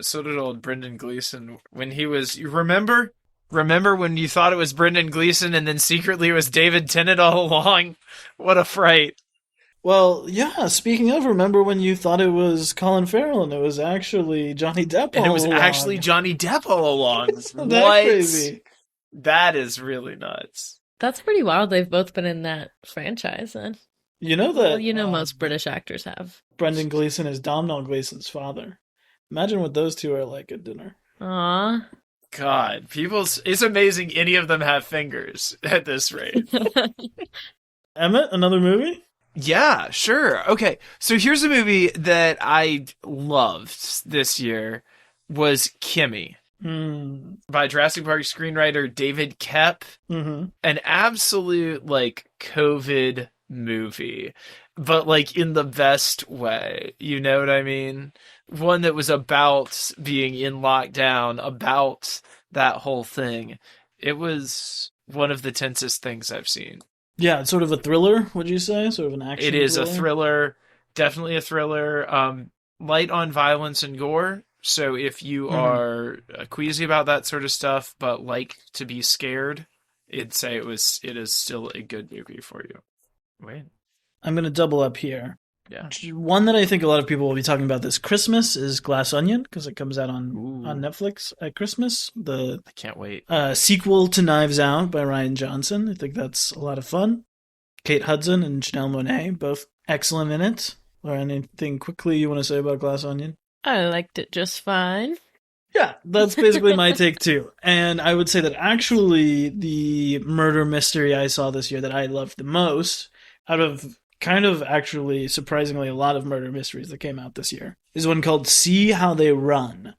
So did old Brendan Gleeson when he was. You remember when you thought it was Brendan Gleeson and then secretly it was David Tennant all along? What a fright! Well, yeah. Speaking of, remember when you thought it was Colin Farrell and it was actually Johnny Depp all along? And it was actually Johnny Depp all along. Isn't that crazy? That is really nuts. That's pretty wild. They've both been in that franchise, then. You know that. Well, you know, most British actors have. Brendan Gleeson is Domhnall Gleeson's father. Imagine what those two are like at dinner. Aww. God, it's amazing any of them have fingers at this rate. Emmett, another movie? Yeah, sure. Okay, so here's a movie that I loved this year was Kimmy. By Jurassic Park screenwriter David Koepp. Mm-hmm. An absolute, like, COVID movie, but, like, in the best way. You know what I mean? One that was about being in lockdown, about that whole thing. It was one of the tensest things I've seen. Yeah, it's sort of a thriller, would you say? Sort of an action It is thriller? a thriller. Definitely a thriller. Light on violence and gore. So if you are queasy about that sort of stuff, but like to be scared, I'd say it is still a good movie for you. Wait. I'm going to double up here. Yeah. One that I think a lot of people will be talking about this Christmas is Glass Onion, because it comes out Ooh. on Netflix at Christmas. The I can't wait. sequel to Knives Out by Rian Johnson. I think that's a lot of fun. Kate Hudson and Janelle Monáe, both excellent in it. Or anything quickly you want to say about Glass Onion? I liked it just fine. Yeah, that's basically my take too. And I would say that actually the murder mystery I saw this year that I loved the most, out of kind of actually surprisingly a lot of murder mysteries that came out this year, is one called See How They Run.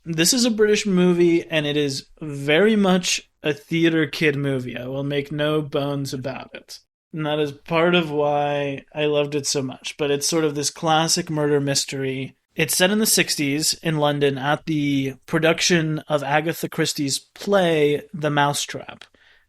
This is a British movie, and it is very much a theater kid movie. I will make no bones about it. And that is part of why I loved it so much. But it's sort of this classic murder mystery. It's set in the 60s in London at the production of Agatha Christie's play The Mousetrap,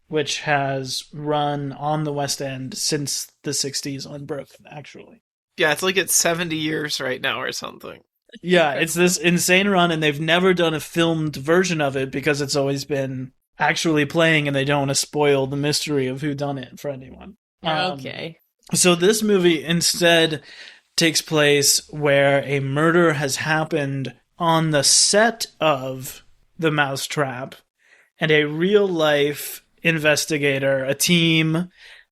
which has run on the West End since the 60s unbroken, actually. Yeah, it's like it's 70 years right now or something. Yeah, it's this insane run, and they've never done a filmed version of it because it's always been actually playing, and they don't want to spoil the mystery of who done it for anyone. Okay. So this movie instead takes place where a murder has happened on the set of The Mousetrap, and a real-life investigator, a team.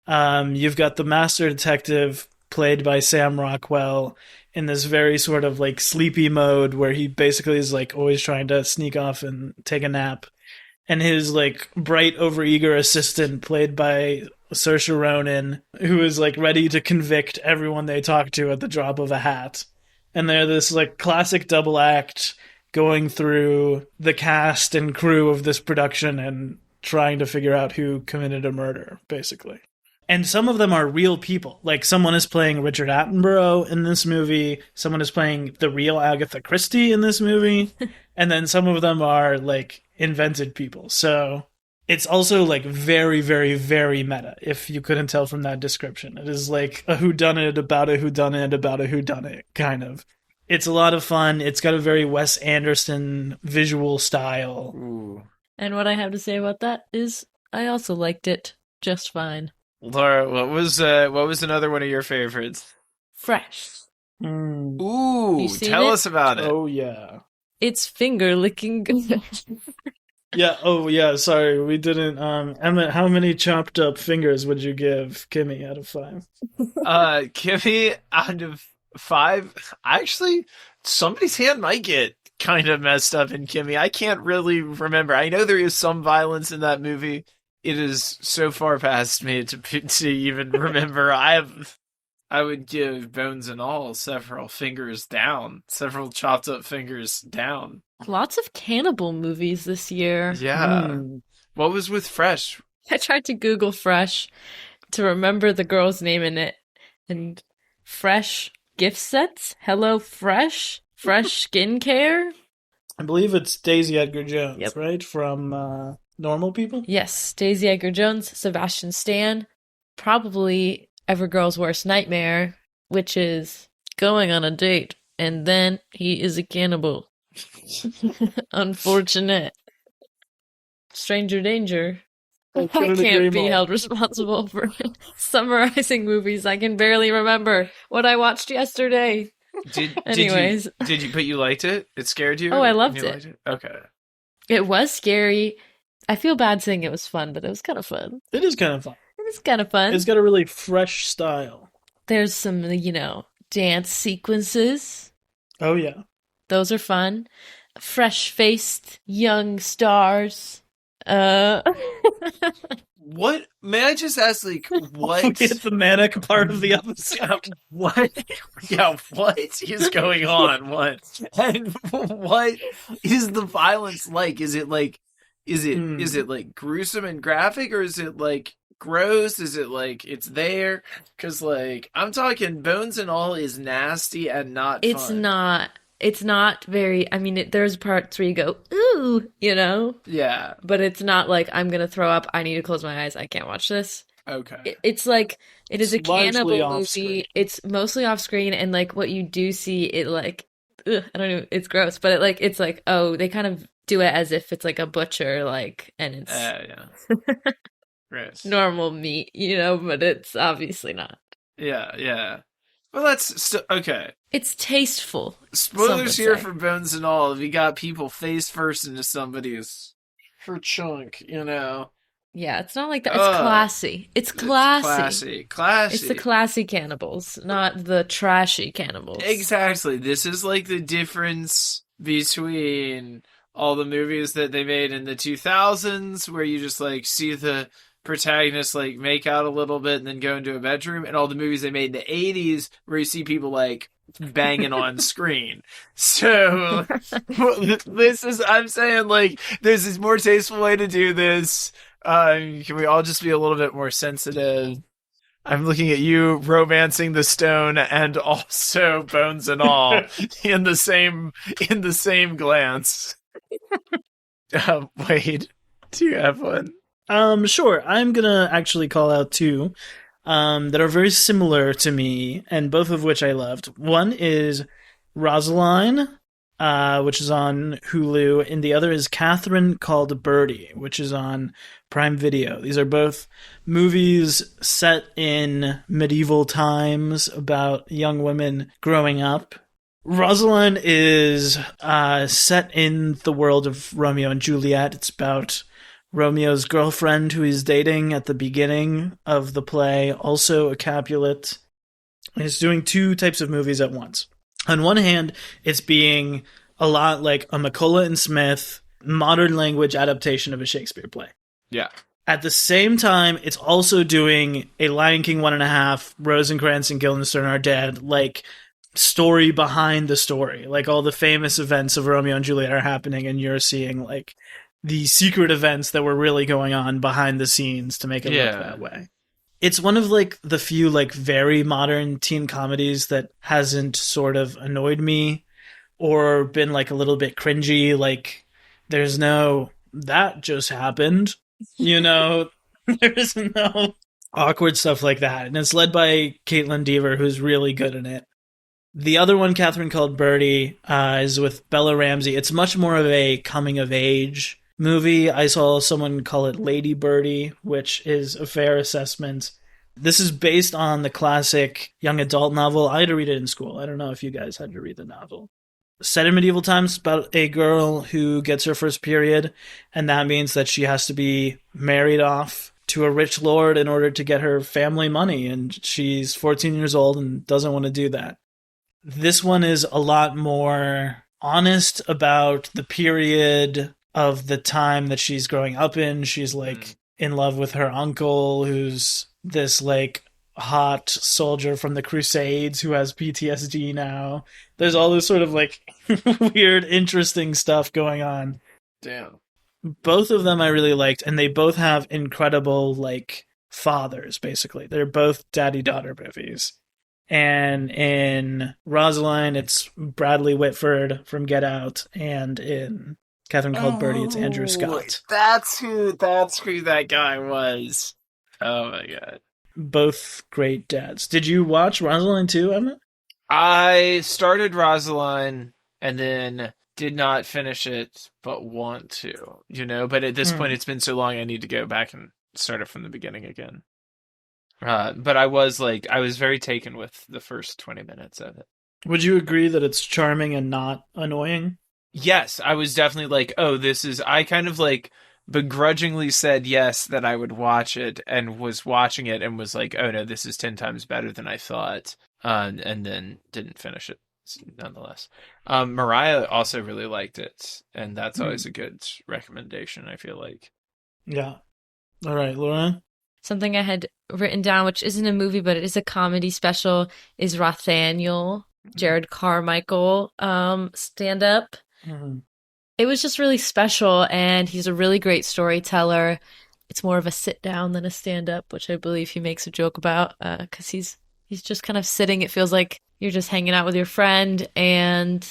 You've got the master detective, played by Sam Rockwell, in this very sort of like sleepy mode where he basically is like always trying to sneak off and take a nap. And his like bright, overeager assistant, played by Saoirse Ronan, who is like ready to convict everyone they talk to at the drop of a hat. And they're this like classic double act going through the cast and crew of this production and trying to figure out who committed a murder, basically. And some of them are real people. Like, someone is playing Richard Attenborough in this movie. Someone is playing the real Agatha Christie in this movie. And then some of them are, like, invented people. So it's also, like, very, very, very meta, if you couldn't tell from that description. It is like a whodunit about a whodunit about a whodunit, kind of. It's a lot of fun. It's got a very Wes Anderson visual style. Ooh. And what I have to say about that is I also liked it just fine. Laura, what was another one of your favorites? Fresh. Mm. Ooh, You seen tell it? us about it. Oh, yeah. It's finger licking good. Yeah, oh, yeah, sorry, we didn't, Emma, how many chopped up fingers would you give Kimmy out of 5? Kimmy, out of 5, actually, somebody's hand might get kind of messed up in Kimmy. I can't really remember. I know there is some violence in that movie. It is so far past me to even remember. I would give bones and all several fingers down, several chopped up fingers down. Lots of cannibal movies this year. Yeah. What was with Fresh? I tried to Google Fresh to remember the girl's name in it. And Fresh gift sets? Hello Fresh? Fresh skincare? I believe it's Daisy Edgar Jones, Yep. right? From Normal People? Yes, Daisy Edgar Jones, Sebastian Stan, probably every girl's worst nightmare, which is going on a date and then he is a cannibal. Unfortunate. Stranger Danger. I couldn't agree can't be more. held responsible for summarizing movies. I can barely remember what I watched yesterday. Anyways. But you liked it? It scared you? Oh, I loved You it. liked it? Okay. It was scary. I feel bad saying it was fun, but it was kind of fun. It is kind of fun. It was kind of fun. It's got a really fresh style. There's some, dance sequences. Oh, yeah. Those are fun. Fresh-faced young stars. What? May I just ask, like, what? It's the manic part of the episode. What? Yeah, what is going on? What? And what is the violence like? Is it like gruesome and graphic, or is it like gross? Is it like it's there? Because like I'm talking bones and all is nasty and not It's fun. not. It's not very. I mean, there's parts where you go, ooh, Yeah. but it's not like I'm gonna throw up. I need to close my eyes. I can't watch this. Okay. It's like it is It's a cannibal largely movie. off-screen. It's mostly off screen, and like what you do see, it like I don't know. It's gross, but it's like oh, they kind of do it as if it's like a butcher, like, and it's Yeah. Gross. normal meat, but it's obviously not. Yeah, yeah. Well, that's okay. It's tasteful, some Spoilers would here say. for Bones and all. If you got people face first into somebody's for chunk, you know. Yeah, it's not like that. It's Uh, classy. It's it's classy. classy, It's the classy. classy cannibals, not the trashy cannibals. Exactly. This is like the difference between all the movies that they made in the 2000s, where you just like see the protagonist like make out a little bit and then go into a bedroom, and all the movies they made in the 80s, where you see people like banging on screen. So this is, I'm saying, like, there's this more tasteful way to do this. Can we all just be a little bit more sensitive? I'm looking at you romancing the stone and also bones and all in the same glance. Wade, do you have one? Sure. I'm gonna actually call out two that are very similar to me, and both of which I loved. One is Rosaline, which is on Hulu, and the other is Catherine Called Birdie, which is on Prime Video. These are both movies set in medieval times about young women growing up. Rosaline is set in the world of Romeo and Juliet. It's about Romeo's girlfriend who he's dating at the beginning of the play, also a Capulet. He's doing two types of movies at once. On one hand, it's being a lot like a McCullough and Smith modern language adaptation of a Shakespeare play. Yeah. At the same time, it's also doing a Lion King 1.5, Rosencrantz and Guildenstern Are Dead, like story behind the story. Like all the famous events of Romeo and Juliet are happening, and you're seeing like the secret events that were really going on behind the scenes to make it look that way. It's one of like the few like very modern teen comedies that hasn't sort of annoyed me or been like a little bit cringy. Like there's no that just happened, you know. There's no awkward stuff like that, and it's led by Caitlin Dever, who's really good in it. The other one, Catherine Called Birdie, is with Bella Ramsey. It's much more of a coming of age movie. I saw someone call it Lady Birdie, which is a fair assessment. This is based on the classic young adult novel. I had to read it in school. I don't know if you guys had to read the novel. Set in medieval times, about a girl who gets her first period, and that means that she has to be married off to a rich lord in order to get her family money, and she's 14 years old and doesn't want to do that. This one is a lot more honest about the period of the time that she's growing up in. She's like in love with her uncle, who's this like hot soldier from the Crusades who has PTSD now. There's all this sort of like weird, interesting stuff going on. Damn. Both of them I really liked, and they both have incredible like fathers, basically. They're both daddy-daughter movies. And in Rosaline, it's Bradley Whitford from Get Out, and in Catherine Called Birdie, it's Andrew Scott. That's who that guy was. Oh my god. Both great dads. Did you watch Rosaline too, Emma? I started Rosaline and then did not finish it, but want to, you know. But at this point, it's been so long, I need to go back and start it from the beginning again. But I was very taken with the first 20 minutes of it. Would you agree that it's charming and not annoying? Yes, I was definitely like, oh, this is, I kind of like begrudgingly said yes that I would watch it and was watching it and was like, oh no, this is 10 times better than I thought. And then didn't finish it nonetheless. Mariah also really liked it, and that's always a good recommendation, I feel like. Yeah. All right, Laura? Something I had written down, which isn't a movie, but it is a comedy special, is Rothaniel, Jared Carmichael stand-up. Mm-hmm. It was just really special, and he's a really great storyteller. It's more of a sit-down than a stand-up, which I believe he makes a joke about, because he's just kind of sitting. It feels like you're just hanging out with your friend, and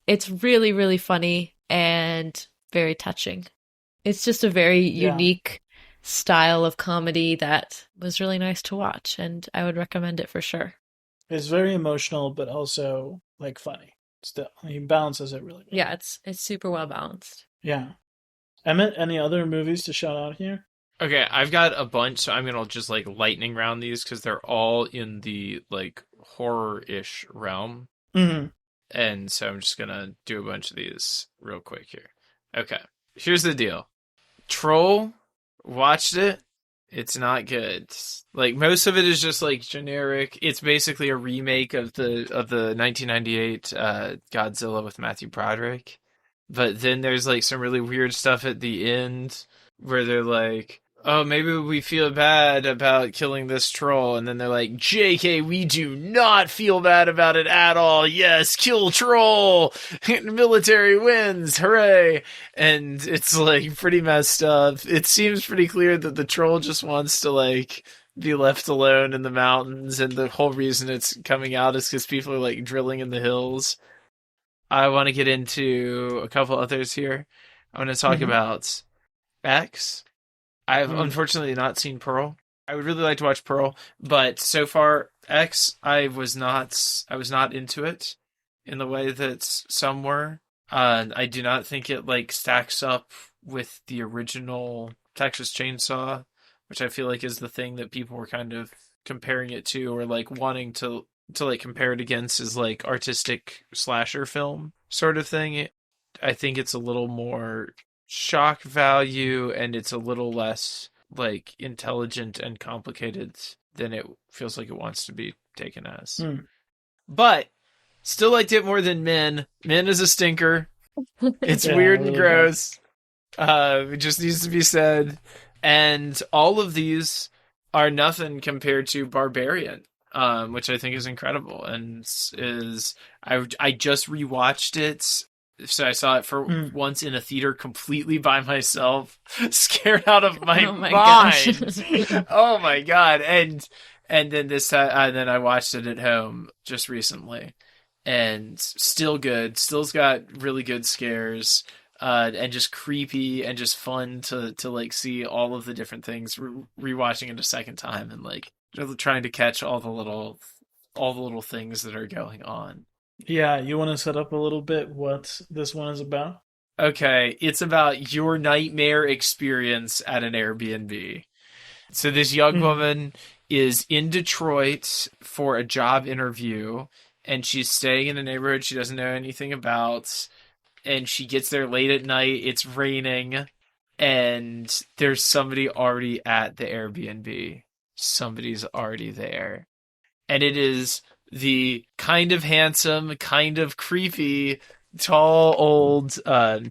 it's really, really funny and very touching. It's just a very unique style of comedy that was really nice to watch, and I would recommend it for sure. It's very emotional, but also like funny. Still, he balances it really well. Yeah, it's super well balanced. Yeah. Emmett, any other movies to shout out here? Okay, I've got a bunch, so I'm gonna just like lightning round these because they're all in the like horror-ish realm. Hmm. And so I'm just gonna do a bunch of these real quick here. Okay. Here's the deal. Troll, watched it. It's not good. Like most of it is just like generic. It's basically a remake of the 1998 Godzilla with Matthew Broderick. But then there's like some really weird stuff at the end where they're like, "Oh, maybe we feel bad about killing this troll," and then they're like, "JK, we do not feel bad about it at all. Yes, kill troll. Military wins. Hooray!" And it's like pretty messed up. It seems pretty clear that the troll just wants to like be left alone in the mountains, and the whole reason it's coming out is because people are like drilling in the hills. I want to get into a couple others here. I want to talk Hmm. about X. I've Mm. unfortunately not seen Pearl. I would really like to watch Pearl, but so far X, I was not into it in the way that some were. I do not think it like stacks up with the original Texas Chainsaw, which I feel like is the thing that people were kind of comparing it to, or like wanting to like compare it against, is like artistic slasher film sort of thing. I think it's a little more shock value, and it's a little less like intelligent and complicated than it feels like it wants to be taken as. Mm. But still liked it more than Men. Men is a stinker. It's Yeah, weird and really bad. gross. It just needs to be said. And all of these are nothing compared to Barbarian, which I think is incredible. And is I just rewatched it, so I saw it for Mm. once in a theater completely by myself, scared out of my Oh my gosh. mind. Oh my god! And then and then I watched it at home just recently, and still good. Still's got really good scares, and just creepy and just fun to like see all of the different things. Rewatching it a second time and like just trying to catch all the little things that are going on. Yeah, you want to set up a little bit what this one is about? Okay, it's about your nightmare experience at an Airbnb. So this young Hmm. woman is in Detroit for a job interview, and she's staying in a neighborhood she doesn't know anything about, and she gets there late at night, it's raining, and there's somebody already at the Airbnb. Somebody's already there. And it is the kind of handsome, kind of creepy, tall, old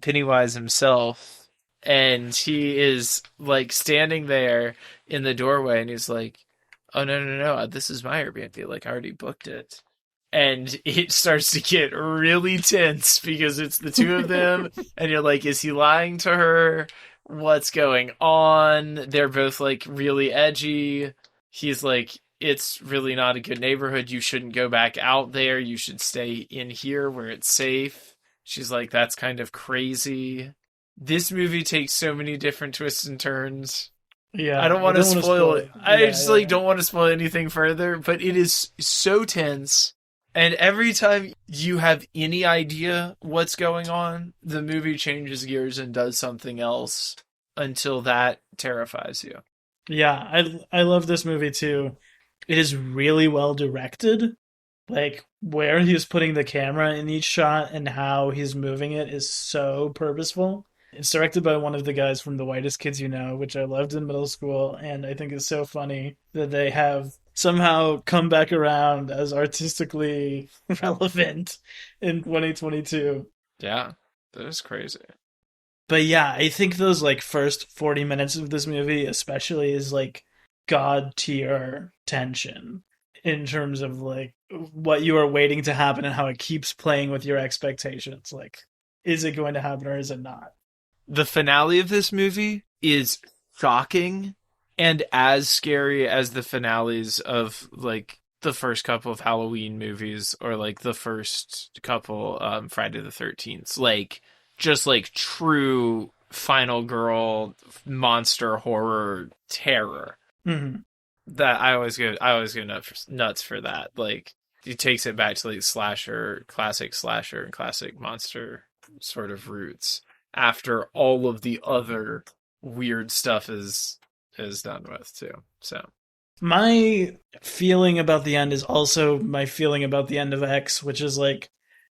Pennywise himself. And he is like standing there in the doorway, and he's like, "Oh, no, no, no, this is my Airbnb. Like, I already booked it." And it starts to get really tense because it's the two of them, and you're like, is he lying to her? What's going on? They're both like really edgy. He's like, it's really not a good neighborhood. You shouldn't go back out there. You should stay in here where it's safe. She's like, that's kind of crazy. This movie takes so many different twists and turns. I Yeah, don't I want to don't want to spoil spoil it. it. I Yeah, just yeah, like yeah. don't want to spoil anything further, but it is so tense. And every time you have any idea what's going on, the movie changes gears and does something else until that terrifies you. Yeah, I love this movie too. It is really well directed. Like where he's putting the camera in each shot and how he's moving it is so purposeful. It's directed by one of the guys from The Whitest Kids You Know, which I loved in middle school, and I think it's so funny that they have somehow come back around as artistically relevant in 2022. Yeah, that is crazy. But yeah, I think those like first 40 minutes of this movie especially is like god tier tension in terms of like what you are waiting to happen and how it keeps playing with your expectations. Like, is it going to happen or is it not? The finale of this movie is shocking and as scary as the finales of like the first couple of Halloween movies or like the first couple Friday the 13th. Like just like true final girl monster horror terror. Hmm. That I always go nuts for that. Like it takes it back to like slasher and classic monster sort of roots after all of the other weird stuff is is done with too. So My feeling about the end is also my feeling about the end of X, which is like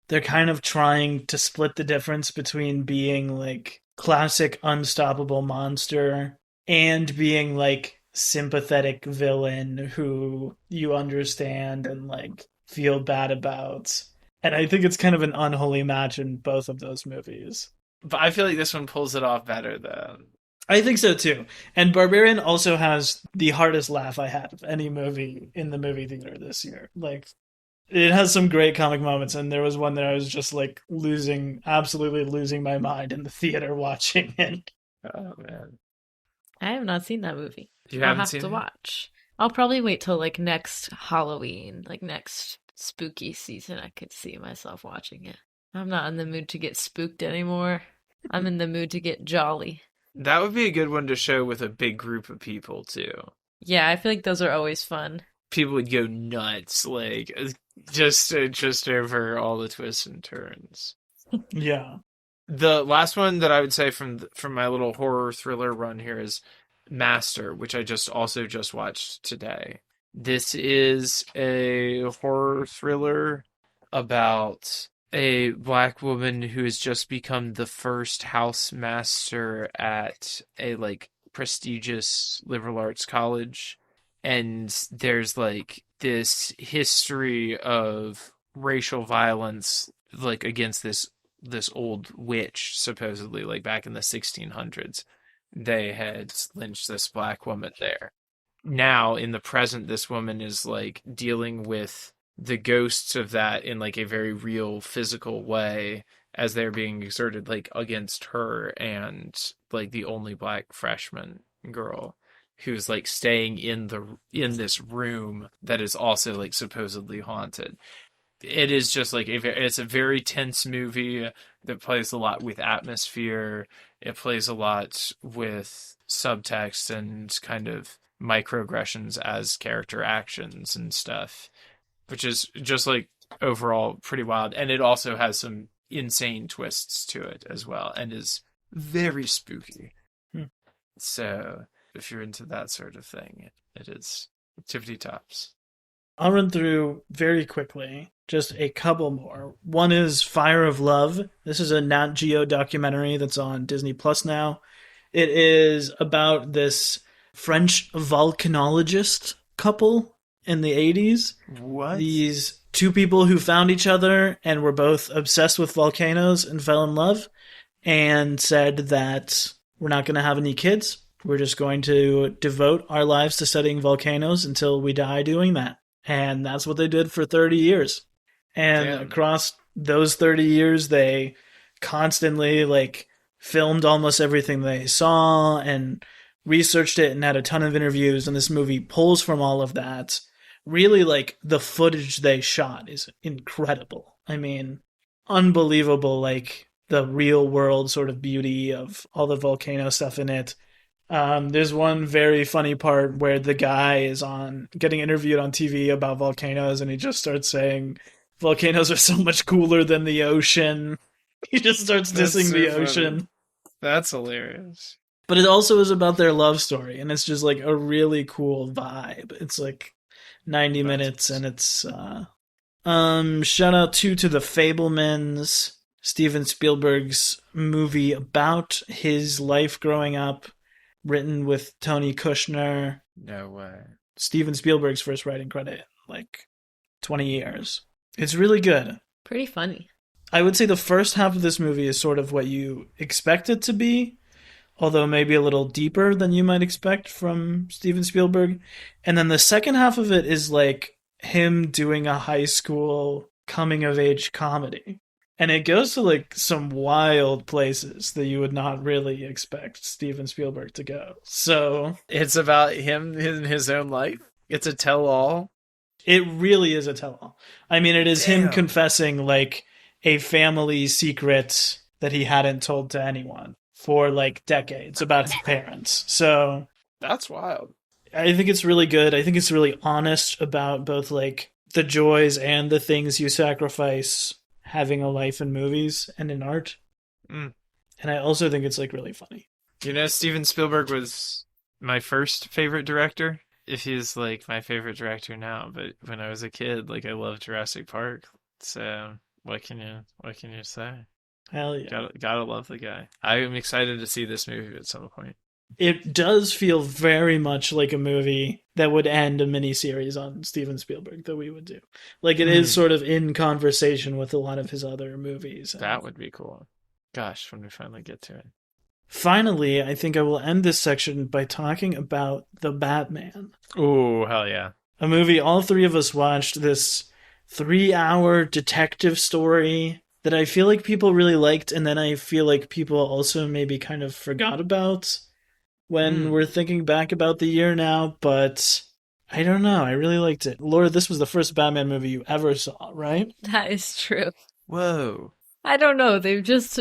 they're kind of trying to split the difference between being like classic unstoppable monster and being like sympathetic villain who you understand and like feel bad about. And I think it's kind of an unholy match in both of those movies. but I feel like this one pulls it off better than. I think so too. And Barbarian also has the hardest laugh I had of any movie in the movie theater this year. Like, it has some great comic moments, and there was one that I was just like absolutely losing my mind in the theater watching it. Oh man, I have not seen that movie. you I'll haven't have seen to it? watch. I'll probably wait till like next Halloween, like next spooky season. I could see myself watching it. I'm not in the mood to get spooked anymore. I'm in the mood to get jolly. That would be a good one to show with a big group of people too. Yeah, I feel like those are always fun. People would go nuts, like just over all the twists and turns. Yeah. The last one that I would say from my little horror thriller run here is Master, which I just watched today. This is a horror thriller about a black woman who has just become the first house master at a like prestigious liberal arts college, and there's like this history of racial violence like against this old witch, supposedly like back in the 1600s they had lynched this black woman there. Now in the present, this woman is like dealing with the ghosts of that in like a very real physical way as they're being exerted like against her and like the only black freshman girl who's like staying in this room that is also like supposedly haunted. It is just like it's a very tense movie that plays a lot with atmosphere. It plays a lot with subtext and kind of microaggressions as character actions and stuff, which is just like overall pretty wild. And it also has some insane twists to it as well and is very spooky. Hmm. So if you're into that sort of thing, it is tippity tops. I'll run through very quickly just a couple more. One is Fire of Love. This is a Nat Geo documentary that's on Disney Plus now. It is about this French volcanologist couple in the 80s. What? These two people who found each other and were both obsessed with volcanoes and fell in love and said that we're not going to have any kids. We're just going to devote our lives to studying volcanoes until we die doing that. And that's what they did for 30 years. And Damn. across those 30 years, they constantly like filmed almost everything they saw and researched it and had a ton of interviews. And this movie pulls from all of that. Really, like the footage they shot is incredible. I mean, unbelievable, like the real world sort of beauty of all the volcano stuff in it. There's one very funny part where the guy is on getting interviewed on TV about volcanoes, and he just starts saying volcanoes are so much cooler than the ocean. He just starts That's dissing so the funny. ocean. That's hilarious. But it also is about their love story, and it's just like a really cool vibe. It's like 90 minutes, and it's shout out to the Fablemans, Steven Spielberg's movie about his life growing up, written with Tony Kushner. No way. Steven Spielberg's first writing credit, like 20 years. It's really good. Pretty funny. I would say the first half of this movie is sort of what you expect it to be, although maybe a little deeper than you might expect from Steven Spielberg. And then the second half of it is like him doing a high school coming of age comedy. And it goes to like some wild places that you would not really expect Steven Spielberg to go. So It's about him in his own life. It's a tell-all. it really is a tell-all. I mean, it is him Damn. confessing like a family secret that he hadn't told to anyone for like decades about his parents. So That's wild. I think it's really good. I think it's really honest about both like the joys and the things you sacrifice having a life in movies and in art. Mm. And I also think it's like really funny. You know, Steven Spielberg was my first favorite director. If he's like my favorite director now, but when I was a kid, like I loved Jurassic Park. So what can you say? Hell yeah. Gotta love the guy. I am excited to see this movie at some point. It does feel very much like a movie that would end a miniseries on Steven Spielberg that we would do. Like it is Mm, sort of in conversation with a lot of his other movies. that And would be cool. Gosh, when we finally get to it. finally, I think I will end this section by talking about The Batman, Oh, hell yeah. a movie all three of us watched, this 3 hour detective story that I feel like people really liked, and then I feel like people also maybe kind of forgot about when Mm. we're thinking back about the year now, but I don't know. I really liked it. Laura, this was the first Batman movie you ever saw, right? That is true. Whoa. I don't know. They've just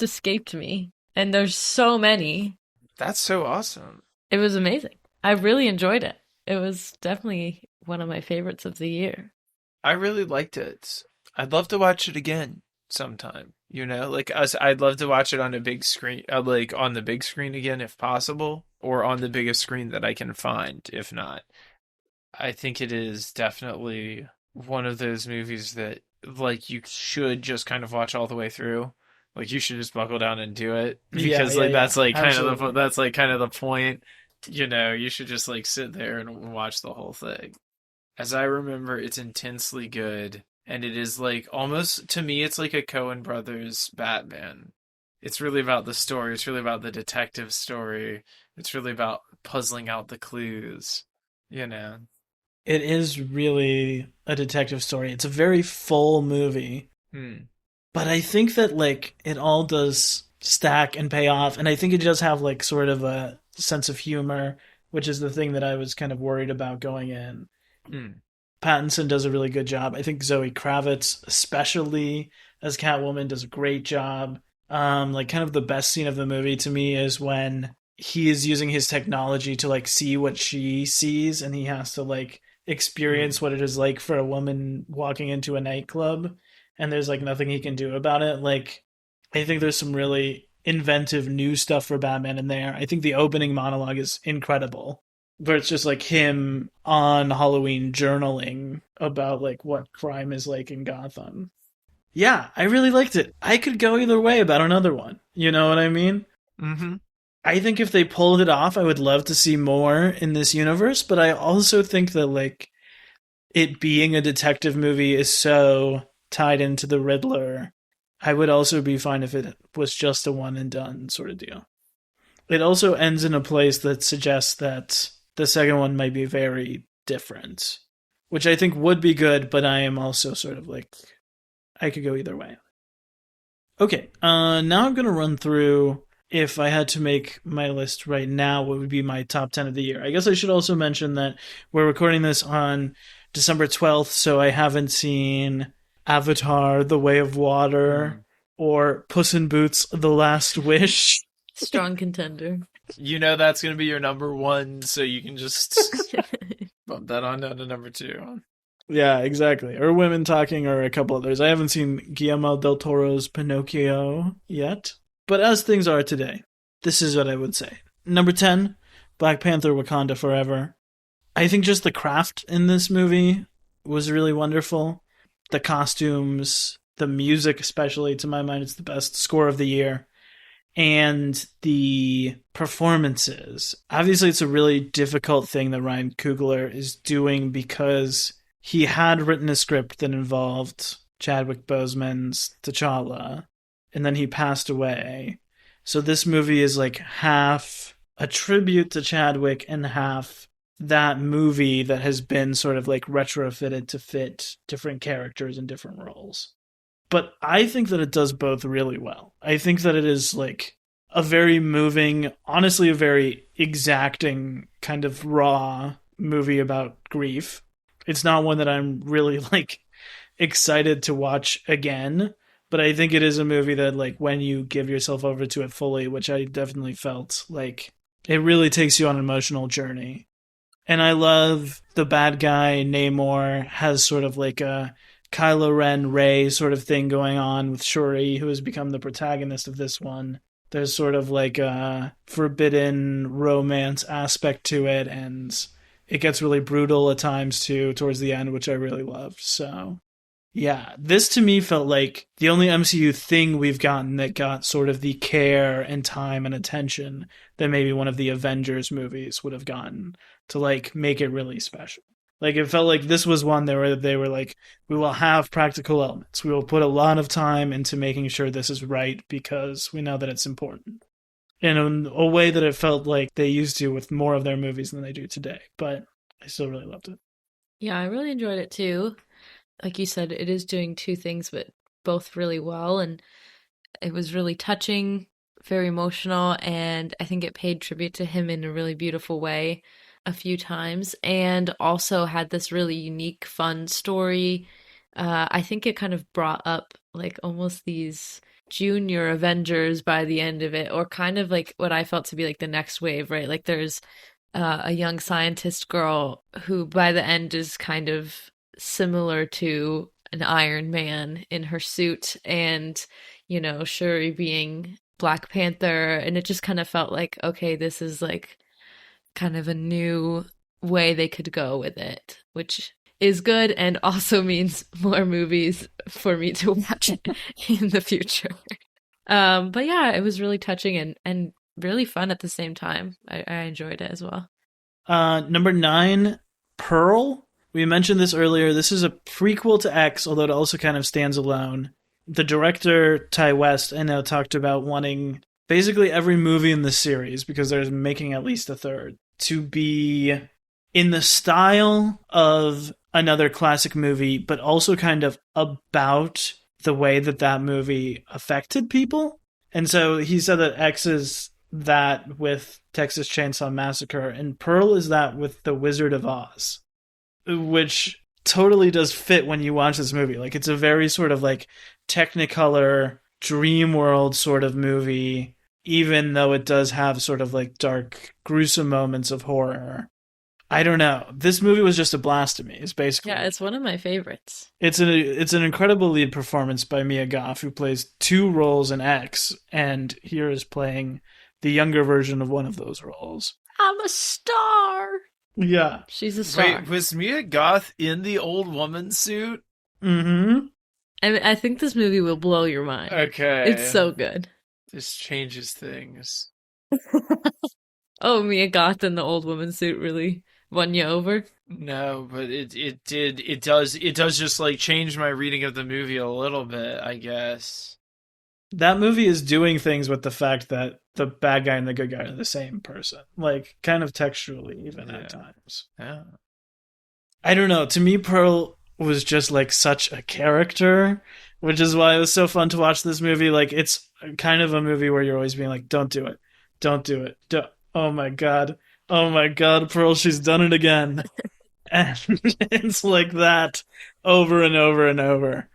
escaped me, and there's so many. That's so awesome. It was amazing. I really enjoyed it. It was definitely one of my favorites of the year. I really liked it. I'd love to watch it again sometime. Like us, I'd love to watch it on a big screen, like on the big screen again if possible, or on the biggest screen that I can find if not. I think it is definitely one of those movies that like you should just kind of watch all the way through. Like you should just buckle down and do it Yeah, because yeah, like yeah. that's like kind of Absolutely. the point. You should just like sit there and watch the whole thing. As I remember, it's intensely good, and it is like almost to me, it's like a Coen Brothers Batman. It's really about the story. It's really about the detective story. It's really about puzzling out the clues. You know. It is really a detective story. It's a very full movie, Hmm. but I think that like it all does stack and pay off, and I think it does have like sort of a sense of humor, which is the thing that I was kind of worried about going in. Hmm. Pattinson does a really good job. I think Zoe Kravitz, especially as Catwoman, does a great job. Like kind of the best scene of the movie to me is when he is using his technology to like see what she sees, and he has to like experience Hmm. what it is like for a woman walking into a nightclub, and there's like nothing he can do about it. Like, I think there's some really inventive new stuff for Batman in there. I think the opening monologue is incredible, where it's just like him on Halloween journaling about like what crime is like in Gotham. Yeah, I really liked it. I could go either way about another one. You know what I mean? Mm-hmm. I think if they pulled it off, I would love to see more in this universe, but I also think that like it being a detective movie is so tied into the Riddler. I would also be fine if it was just a one and done sort of deal. It also ends in a place that suggests that the second one might be very different, which I think would be good, but I am also sort of like, I could go either way. Okay, now I'm going to run through if I had to make my list right now, what would be my top 10 of the year. I guess I should also mention that we're recording this on December 12th, so I haven't seen Avatar, The Way of Water, Mm. or Puss in Boots, The Last Wish. Strong contender. That's gonna be your number one, so you can just bump that on down to number two. Yeah, exactly. Or Women Talking, or a couple others. I haven't seen Guillermo del Toro's Pinocchio yet. But as things are today, this is what I would say. Number 10, Black Panther Wakanda Forever. I think just the craft in this movie was really wonderful. The costumes, the music, especially, to my mind, it's the best score of the year. And the performances. Obviously, it's a really difficult thing that Ryan Coogler is doing because he had written a script that involved Chadwick Boseman's T'Challa, and then he passed away. So this movie is like half a tribute to Chadwick and half that movie that has been sort of like retrofitted to fit different characters in different roles. But I think that it does both really well. I think that it is like a very moving, honestly, a very exacting, kind of raw movie about grief. It's not one that I'm really like excited to watch again, but I think it is a movie that like when you give yourself over to it fully, which I definitely felt, like it really takes you on an emotional journey. And I love the bad guy Namor has sort of like a Kylo Ren Rey sort of thing going on with Shuri, who has become the protagonist of this one. There's sort of like a forbidden romance aspect to it, and it gets really brutal at times too towards the end, which I really loved. So yeah, this to me felt like the only MCU thing we've gotten that got sort of the care and time and attention that maybe one of the Avengers movies would have gotten to like make it really special. Like it felt like this was one where they were like, we will have practical elements. We will put a lot of time into making sure this is right because we know that it's important. In a way that it felt like they used to with more of their movies than they do today. But I still really loved it. Yeah, I really enjoyed it too. Like you said, it is doing two things, but both really well. And it was really touching, very emotional, and I think it paid tribute to him in a really beautiful way a few times, and also had this really unique, fun story. I think it kind of brought up like almost these junior Avengers by the end of it, or kind of like what I felt to be like the next wave, right? Like there's a young scientist girl who by the end is kind of similar to an Iron Man in her suit, and Shuri being Black Panther, and it just kind of felt like, okay, this is like kind of a new way they could go with it, which is good and also means more movies for me to watch in the future. But yeah, it was really touching and really fun at the same time. I enjoyed it as well. Number 9, Pearl. We mentioned this earlier. This is a prequel to X, although it also kind of stands alone. The director, Ty West, I know talked about wanting basically every movie in the series, because they're making at least a third, to be in the style of another classic movie, but also kind of about the way that that movie affected people. And so he said that X is that with Texas Chainsaw Massacre, and Pearl is that with The Wizard of Oz, which totally does fit when you watch this movie. Like, it's a very sort of like Technicolor, dream world sort of movie, even though it does have sort of like dark, gruesome moments of horror. I don't know. This movie was just a blast to me. It's basically, Yeah, it's one of my favorites. it's an incredible lead performance by Mia Goth, who plays two roles in X, and here is playing the younger version of one of those roles. I'm a star. Yeah. She's a star. Wait, was Mia Goth in the old woman suit? Mm-hmm. I think this movie will blow your mind. Okay. It's so good. This changes things. Oh, Mia Goth in the old woman suit really won you over? No, but it does just like change my reading of the movie a little bit, I guess. That movie is doing things with the fact that the bad guy and the good guy are the same person. Like, kind of textually, even Yeah. at times. Yeah. I don't know. To me, Pearl was just like such a character, which is why it was so fun to watch this movie. Like, it's kind of a movie where you're always being like, don't do it. Don't do it. Oh my God. Oh my God, Pearl, she's done it again. And it's like that over and over and over.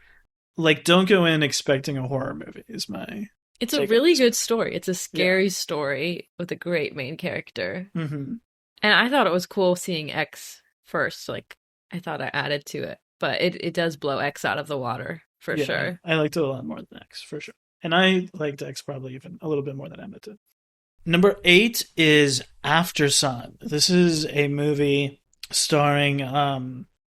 Like, don't go in expecting a horror movie, is my. It's a take really on this. good story. It's a scary story with a great main character. Mm-hmm. And I thought it was cool seeing X first. Like, I thought I added to it. But it does blow X out of the water, for Yeah, sure. I liked it a lot more than X, for sure. And I liked X probably even a little bit more than Emmett did. Number 8 is After Sun. This is a movie starring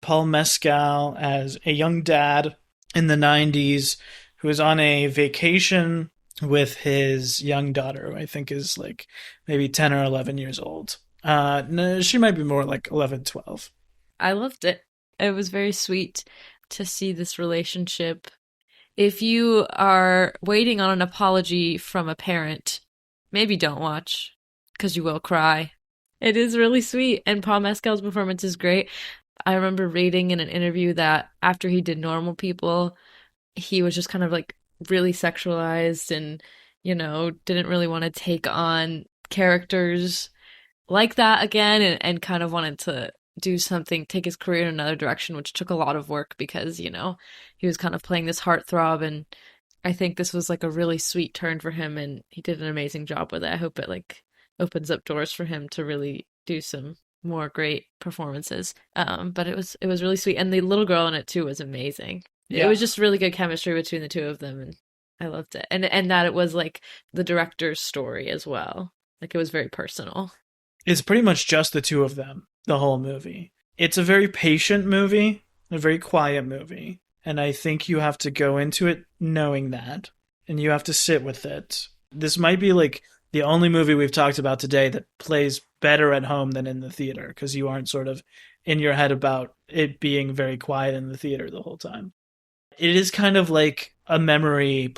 Paul Mescal as a young dad in the 90s who is on a vacation with his young daughter, who I think is like maybe 10 or 11 years old. No, she might be more like 11, 12. I loved it. It was very sweet to see this relationship. If you are waiting on an apology from a parent, maybe don't watch, because you will cry. It is really sweet, and Paul Mescal's performance is great. I remember reading in an interview that after he did Normal People, he was just kind of like really sexualized and, didn't really want to take on characters like that again, and kind of wanted to do something, take his career in another direction, which took a lot of work because, he was kind of playing this heartthrob, and I think this was like a really sweet turn for him, and he did an amazing job with it. I hope it like opens up doors for him to really do some more great performances. But it was really sweet, and the little girl in it too was amazing. Yeah. It was just really good chemistry between the two of them, and I loved it. And that it was like the director's story as well. Like it was very personal. It's pretty much just the two of them, the whole movie. It's a very patient movie, a very quiet movie. And I think you have to go into it knowing that, and you have to sit with it. This might be like the only movie we've talked about today that plays better at home than in the theater, because you aren't sort of in your head about it being very quiet in the theater the whole time. It is kind of like a memory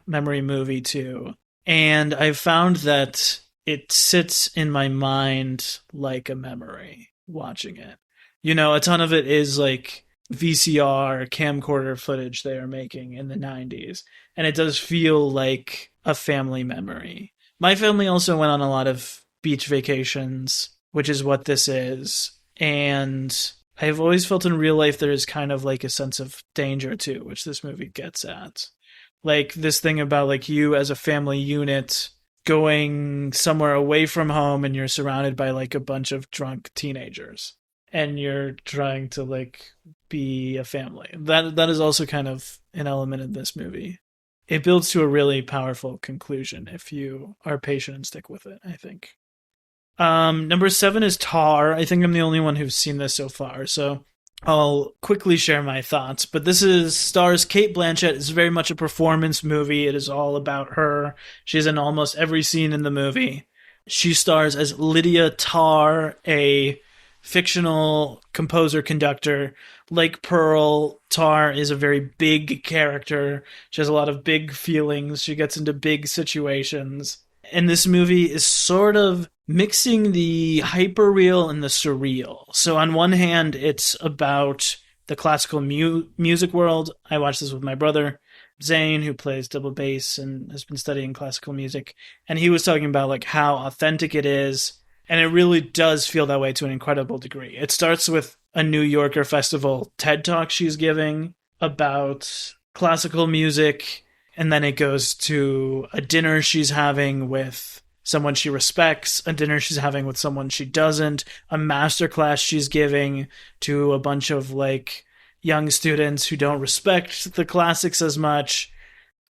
movie too. And I've found that it sits in my mind like a memory watching it. You know, a ton of it is like VCR camcorder footage they are making in the 90s. And it does feel like a family memory. My family also went on a lot of beach vacations, which is what this is. And I've always felt in real life there is kind of like a sense of danger too, which this movie gets at. Like this thing about like you as a family unit going somewhere away from home and you're surrounded by like a bunch of drunk teenagers and you're trying to like be a family. That is also kind of an element in this movie. It builds to a really powerful conclusion if you are patient and stick with it, I think. Number 7 is Tar. I think I'm the only one who's seen this so far, so I'll quickly share my thoughts. But this stars Cate Blanchett. It's very much a performance movie. It is all about her. She's in almost every scene in the movie. She stars as Lydia Tarr, a fictional composer-conductor. Like Pearl, Tar is a very big character. She has a lot of big feelings. She gets into big situations. And this movie is sort of mixing the hyperreal and the surreal. So on one hand, it's about the classical music world. I watched this with my brother, Zane, who plays double bass and has been studying classical music. And he was talking about like how authentic it is. And it really does feel that way to an incredible degree. It starts with a New Yorker festival TED Talk she's giving about classical music. And then it goes to a dinner she's having with someone she respects, a dinner she's having with someone she doesn't, a masterclass she's giving to a bunch of like young students who don't respect the classics as much.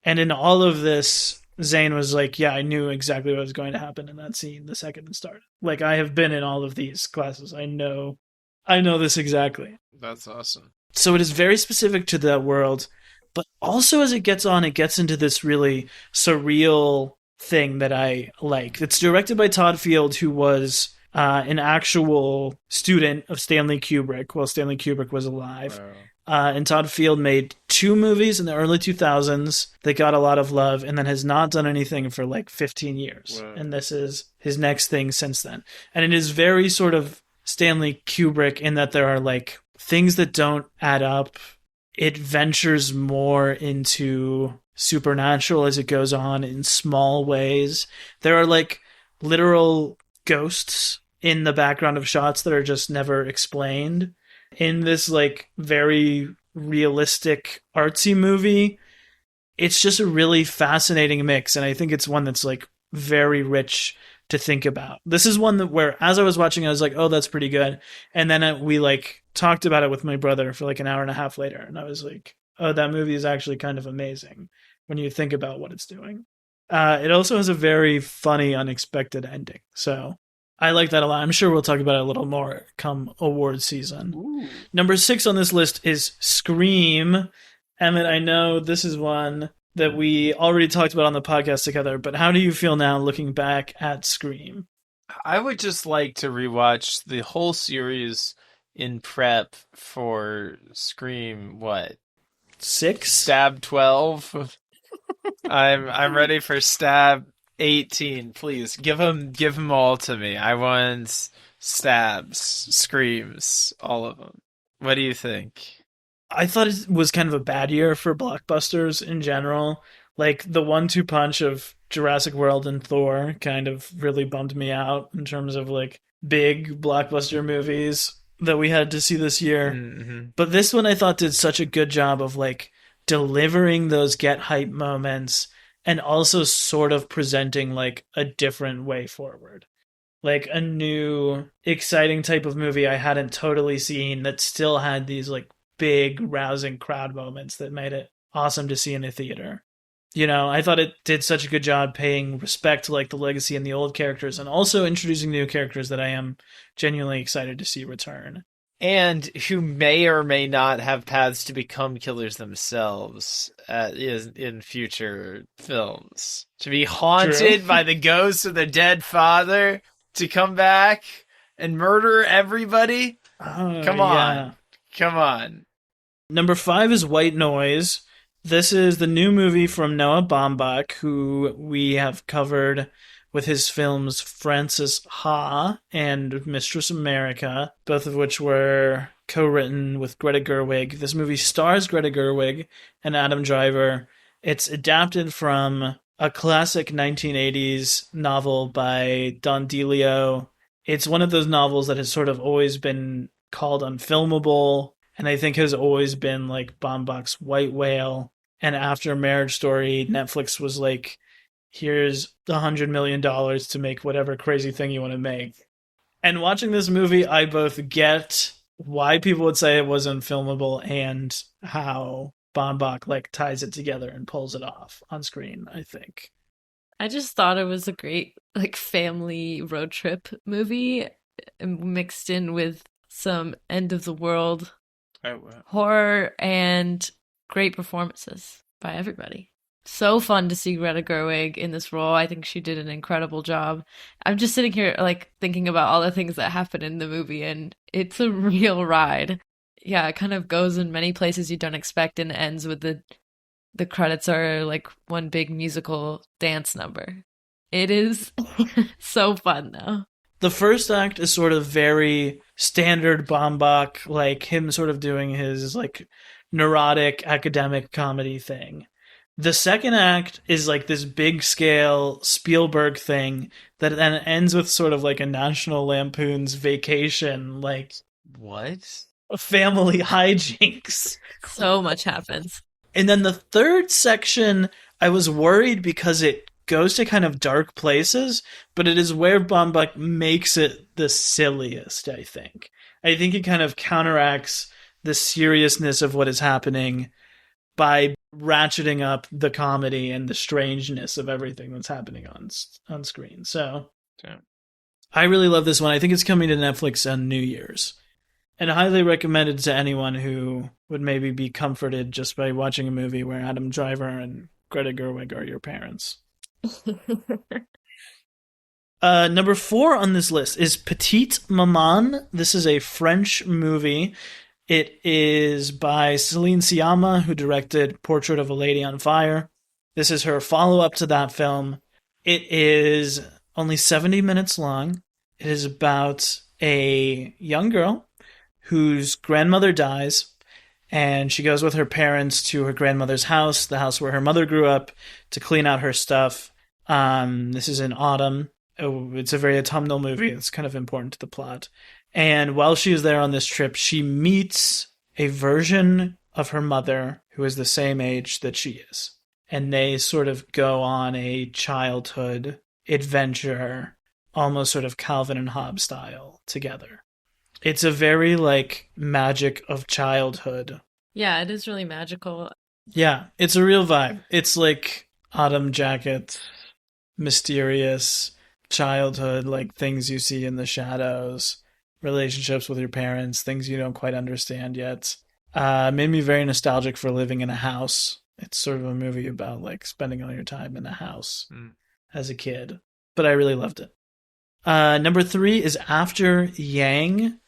And in all of this, Zane was like, yeah, I knew exactly what was going to happen in that scene the second it started. Like, I have been in all of these classes. I know this exactly. That's awesome. So it is very specific to that world. But also as it gets on, it gets into this really surreal thing that I like. It's directed by Todd Field, who was an actual student of Stanley Kubrick while Stanley Kubrick was alive. Wow. And Todd Field made 2 movies in the early 2000s that got a lot of love and then has not done anything for like 15 years. Wow. And this is his next thing since then. And it is very sort of Stanley Kubrick in that there are like things that don't add up. It ventures more into supernatural as it goes on in small ways. There are like literal ghosts in the background of shots that are just never explained. In this like very realistic artsy movie, it's just a really fascinating mix, and I think it's one that's like very rich to think about. This is one that where as I was watching I was like, oh, that's pretty good, and then we like talked about it with my brother for like an hour and a half later, and I was like, oh, that movie is actually kind of amazing when you think about what it's doing. It also has a very funny, unexpected ending, so I like that a lot. I'm sure we'll talk about it a little more come award season. Ooh. Number 6 on this list is Scream. Emmett, I know this is one that we already talked about on the podcast together, but how do you feel now looking back at Scream? I would just like to rewatch the whole series in prep for Scream. What? 6? Stab 12. I'm ready for Stab 18. Please give them all to me. I want stabs, screams, all of them. What do you think? I thought it was kind of a bad year for blockbusters in general. Like the 1-2 punch of Jurassic World and Thor kind of really bummed me out in terms of like big blockbuster movies that we had to see this year. Mm-hmm. But this one I thought did such a good job of like delivering those get hype moments and also sort of presenting like a different way forward. Like a new, exciting type of movie I hadn't totally seen that still had these like big, rousing crowd moments that made it awesome to see in a theater. You know, I thought it did such a good job paying respect to like the legacy and the old characters, and also introducing new characters that I am genuinely excited to see return. And who may or may not have paths to become killers themselves in future films. To be True. haunted by the ghost of their dead father, to come back and murder everybody? Oh, Come yeah. on. Come on. Number 5 is White Noise. This is the new movie from Noah Baumbach, who we have covered with his films Frances Ha and Mistress America, both of which were co-written with Greta Gerwig. This movie stars Greta Gerwig and Adam Driver. It's adapted from a classic 1980s novel by Don DeLeo. It's one of those novels that has sort of always been called unfilmable, and I think has always been like Baumbach's white whale. And after Marriage Story, Netflix was like, here's $100 million to make whatever crazy thing you want to make. And watching this movie, I both get why people would say it was unfilmable and how Baumbach like ties it together and pulls it off on screen, I think. I just thought it was a great like family road trip movie mixed in with some end of the world horror and great performances by everybody. So fun to see Greta Gerwig in this role. I think she did an incredible job. I'm just sitting here like thinking about all the things that happen in the movie, and it's a real ride. Yeah, it kind of goes in many places you don't expect and ends with the credits are like one big musical dance number. It is so fun though. The first act is sort of very standard Baumbach, like him sort of doing his like neurotic academic comedy thing. The second act is like this big scale Spielberg thing that then ends with sort of like a National Lampoon's Vacation, like What? family hijinks. So much happens. And then the third section, I was worried because it goes to kind of dark places, but it is where Baumbach makes it the silliest, I think. I think it kind of counteracts the seriousness of what is happening by ratcheting up the comedy and the strangeness of everything that's happening on screen. So Okay. I really love this one. I think it's coming to Netflix on New Year's. And highly recommended to anyone who would maybe be comforted just by watching a movie where Adam Driver and Greta Gerwig are your parents. Number 4 on this list is Petite Maman. This is a French movie. It is by Céline Sciamma, who directed Portrait of a Lady on Fire. This is her follow-up to that film. It is only 70 minutes long. It is about a young girl whose grandmother dies, and she goes with her parents to her grandmother's house, the house where her mother grew up, to clean out her stuff. This is in autumn. Oh, it's a very autumnal movie. It's kind of important to the plot. And while she is there on this trip, she meets a version of her mother who is the same age that she is. And they sort of go on a childhood adventure, almost sort of Calvin and Hobbes style, together. It's a very, like, magic of childhood. Yeah, it is really magical. Yeah, it's a real vibe. It's like autumn jacket, mysterious childhood, like things you see in the shadows, relationships with your parents, things you don't quite understand yet. Made me very nostalgic for living in a house. It's sort of a movie about like spending all your time in a house as a kid, but I really loved it. Number 3 is After Yang.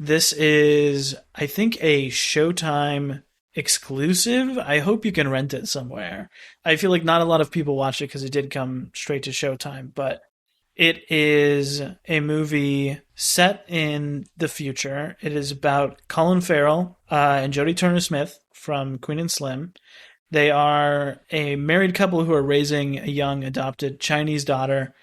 This is, I think, a Showtime exclusive. I hope you can rent it somewhere. I feel like not a lot of people watch it because it did come straight to Showtime, but it is a movie set in the future. It is about Colin Farrell and Jodie Turner-Smith from Queen and Slim. They are a married couple who are raising a young adopted Chinese daughter,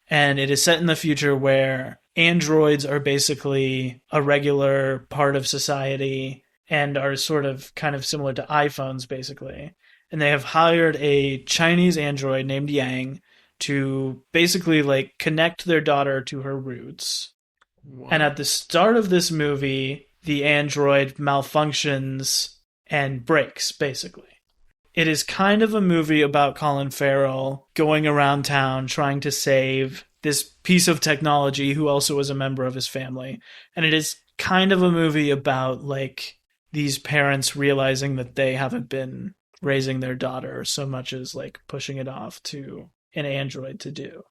and it is set in the future where androids are basically a regular part of society and are sort of kind of similar to iPhones, basically. And they have hired a Chinese android named Yang to basically like connect their daughter to her roots. Wow. And at the start of this movie, the android malfunctions and breaks, basically. It is kind of a movie about Colin Farrell going around town trying to save this piece of technology who also was a member of his family. And it is kind of a movie about like these parents realizing that they haven't been raising their daughter so much as like pushing it off to an android to do.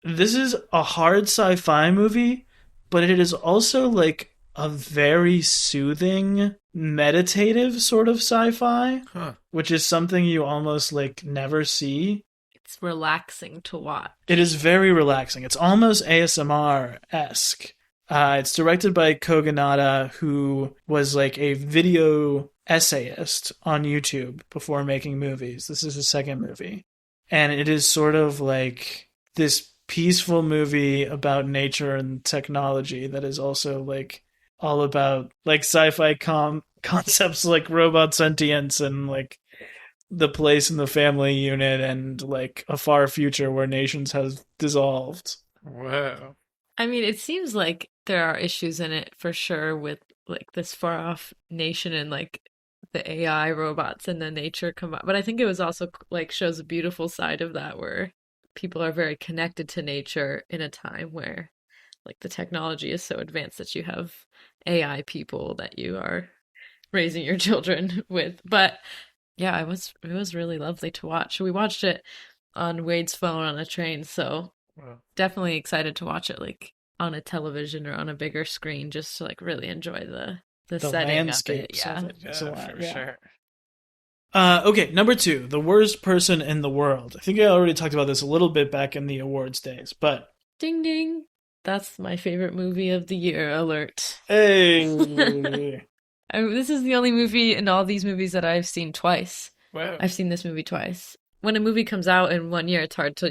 This is a hard sci-fi movie, but it is also like a very soothing, meditative sort of sci-fi, Huh. which is something you almost like never see. It's relaxing to watch. It is very relaxing. It's almost ASMR-esque. It's directed by Kogonada, who was like a video essayist on YouTube before making movies. This is his second movie. And it is sort of like this peaceful movie about nature and technology that is also like all about like sci-fi concepts like robot sentience and like the place in the family unit and like a far future where nations have dissolved. Whoa. I mean, it seems like there are issues in it for sure with like this far off nation and like the AI robots and the nature come up. But I think it was also like shows a beautiful side of that where people are very connected to nature in a time where like the technology is so advanced that you have AI people that you are raising your children with. But yeah, it was really lovely to watch. We watched it on Wade's phone on a train, so Wow. definitely excited to watch it like on a television or on a bigger screen just to like really enjoy the The setting of it. landscapes Yeah. of it. Yeah, It's a lot, for yeah. sure. Okay, number 2, the worst person in the world. I think I already talked about this a little bit back in the awards days, but Ding ding. That's my favorite movie of the year alert. hey, This is the only movie in all these movies that I've seen twice. Wow. I've seen this movie twice. When a movie comes out in 1 year, it's hard to,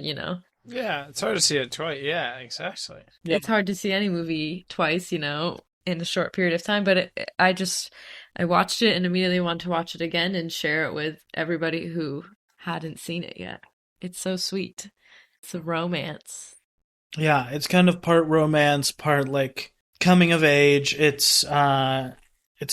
Yeah, it's hard to see it twice. Yeah, exactly. Yeah. it's hard to see any movie twice, in a short period of time. But I watched it and immediately wanted to watch it again and share it with everybody who hadn't seen it yet. It's so sweet. It's a romance. yeah, it's kind of part romance, part like coming of age. It's a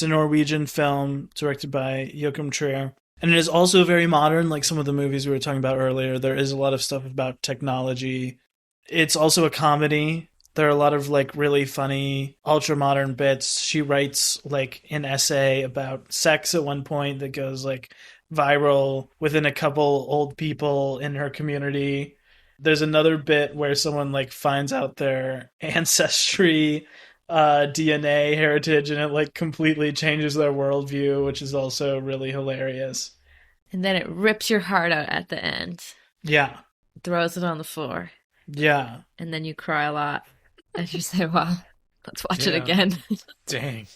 Norwegian film directed by Joachim Trier. And it is also very modern, like some of the movies we were talking about earlier. There is a lot of stuff about technology. It's also a comedy. There are a lot of like really funny, ultra modern bits. She writes like an essay about sex at one point that goes like viral within a couple old people in her community. There's another bit where someone like finds out their ancestry DNA heritage and it like completely changes their worldview, which is also really hilarious. And then it rips your heart out at the end, Yeah. throws it on the floor, Yeah. and then you cry a lot. And you say, wow, let's watch it Yeah. again. Dang.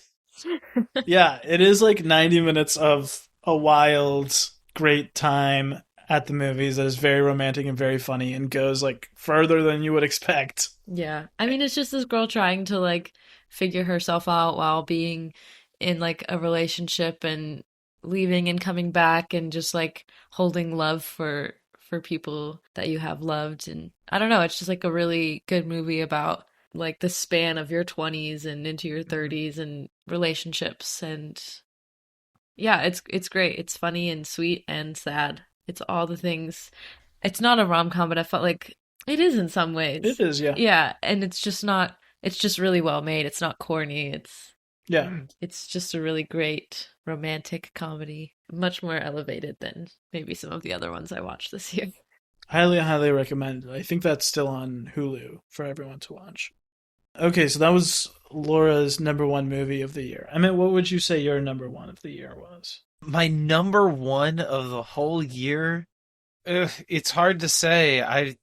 Yeah, it is like 90 minutes of a wild, great time at the movies that is very romantic and very funny and goes like further than you would expect. Yeah. I mean, it's just this girl trying to like figure herself out while being in like a relationship and leaving and coming back and just like holding love for people that you have loved. And I don't know, it's just like a really good movie about like the span of your 20s and into your 30s and relationships. And yeah, it's great. It's funny and sweet and sad. It's all the things. It's not a rom-com, but I felt like it is in some ways. It is, yeah. Yeah, and it's just not, it's just really well made. It's not corny. Yeah. It's just a really great romantic comedy, much more elevated than maybe some of the other ones I watched this year. Highly, highly recommended. I think that's still on Hulu for everyone to watch. Okay, so that was Laura's number one movie of the year. I mean, what would you say your number one of the year was? My number one of the whole year? It's hard to say. I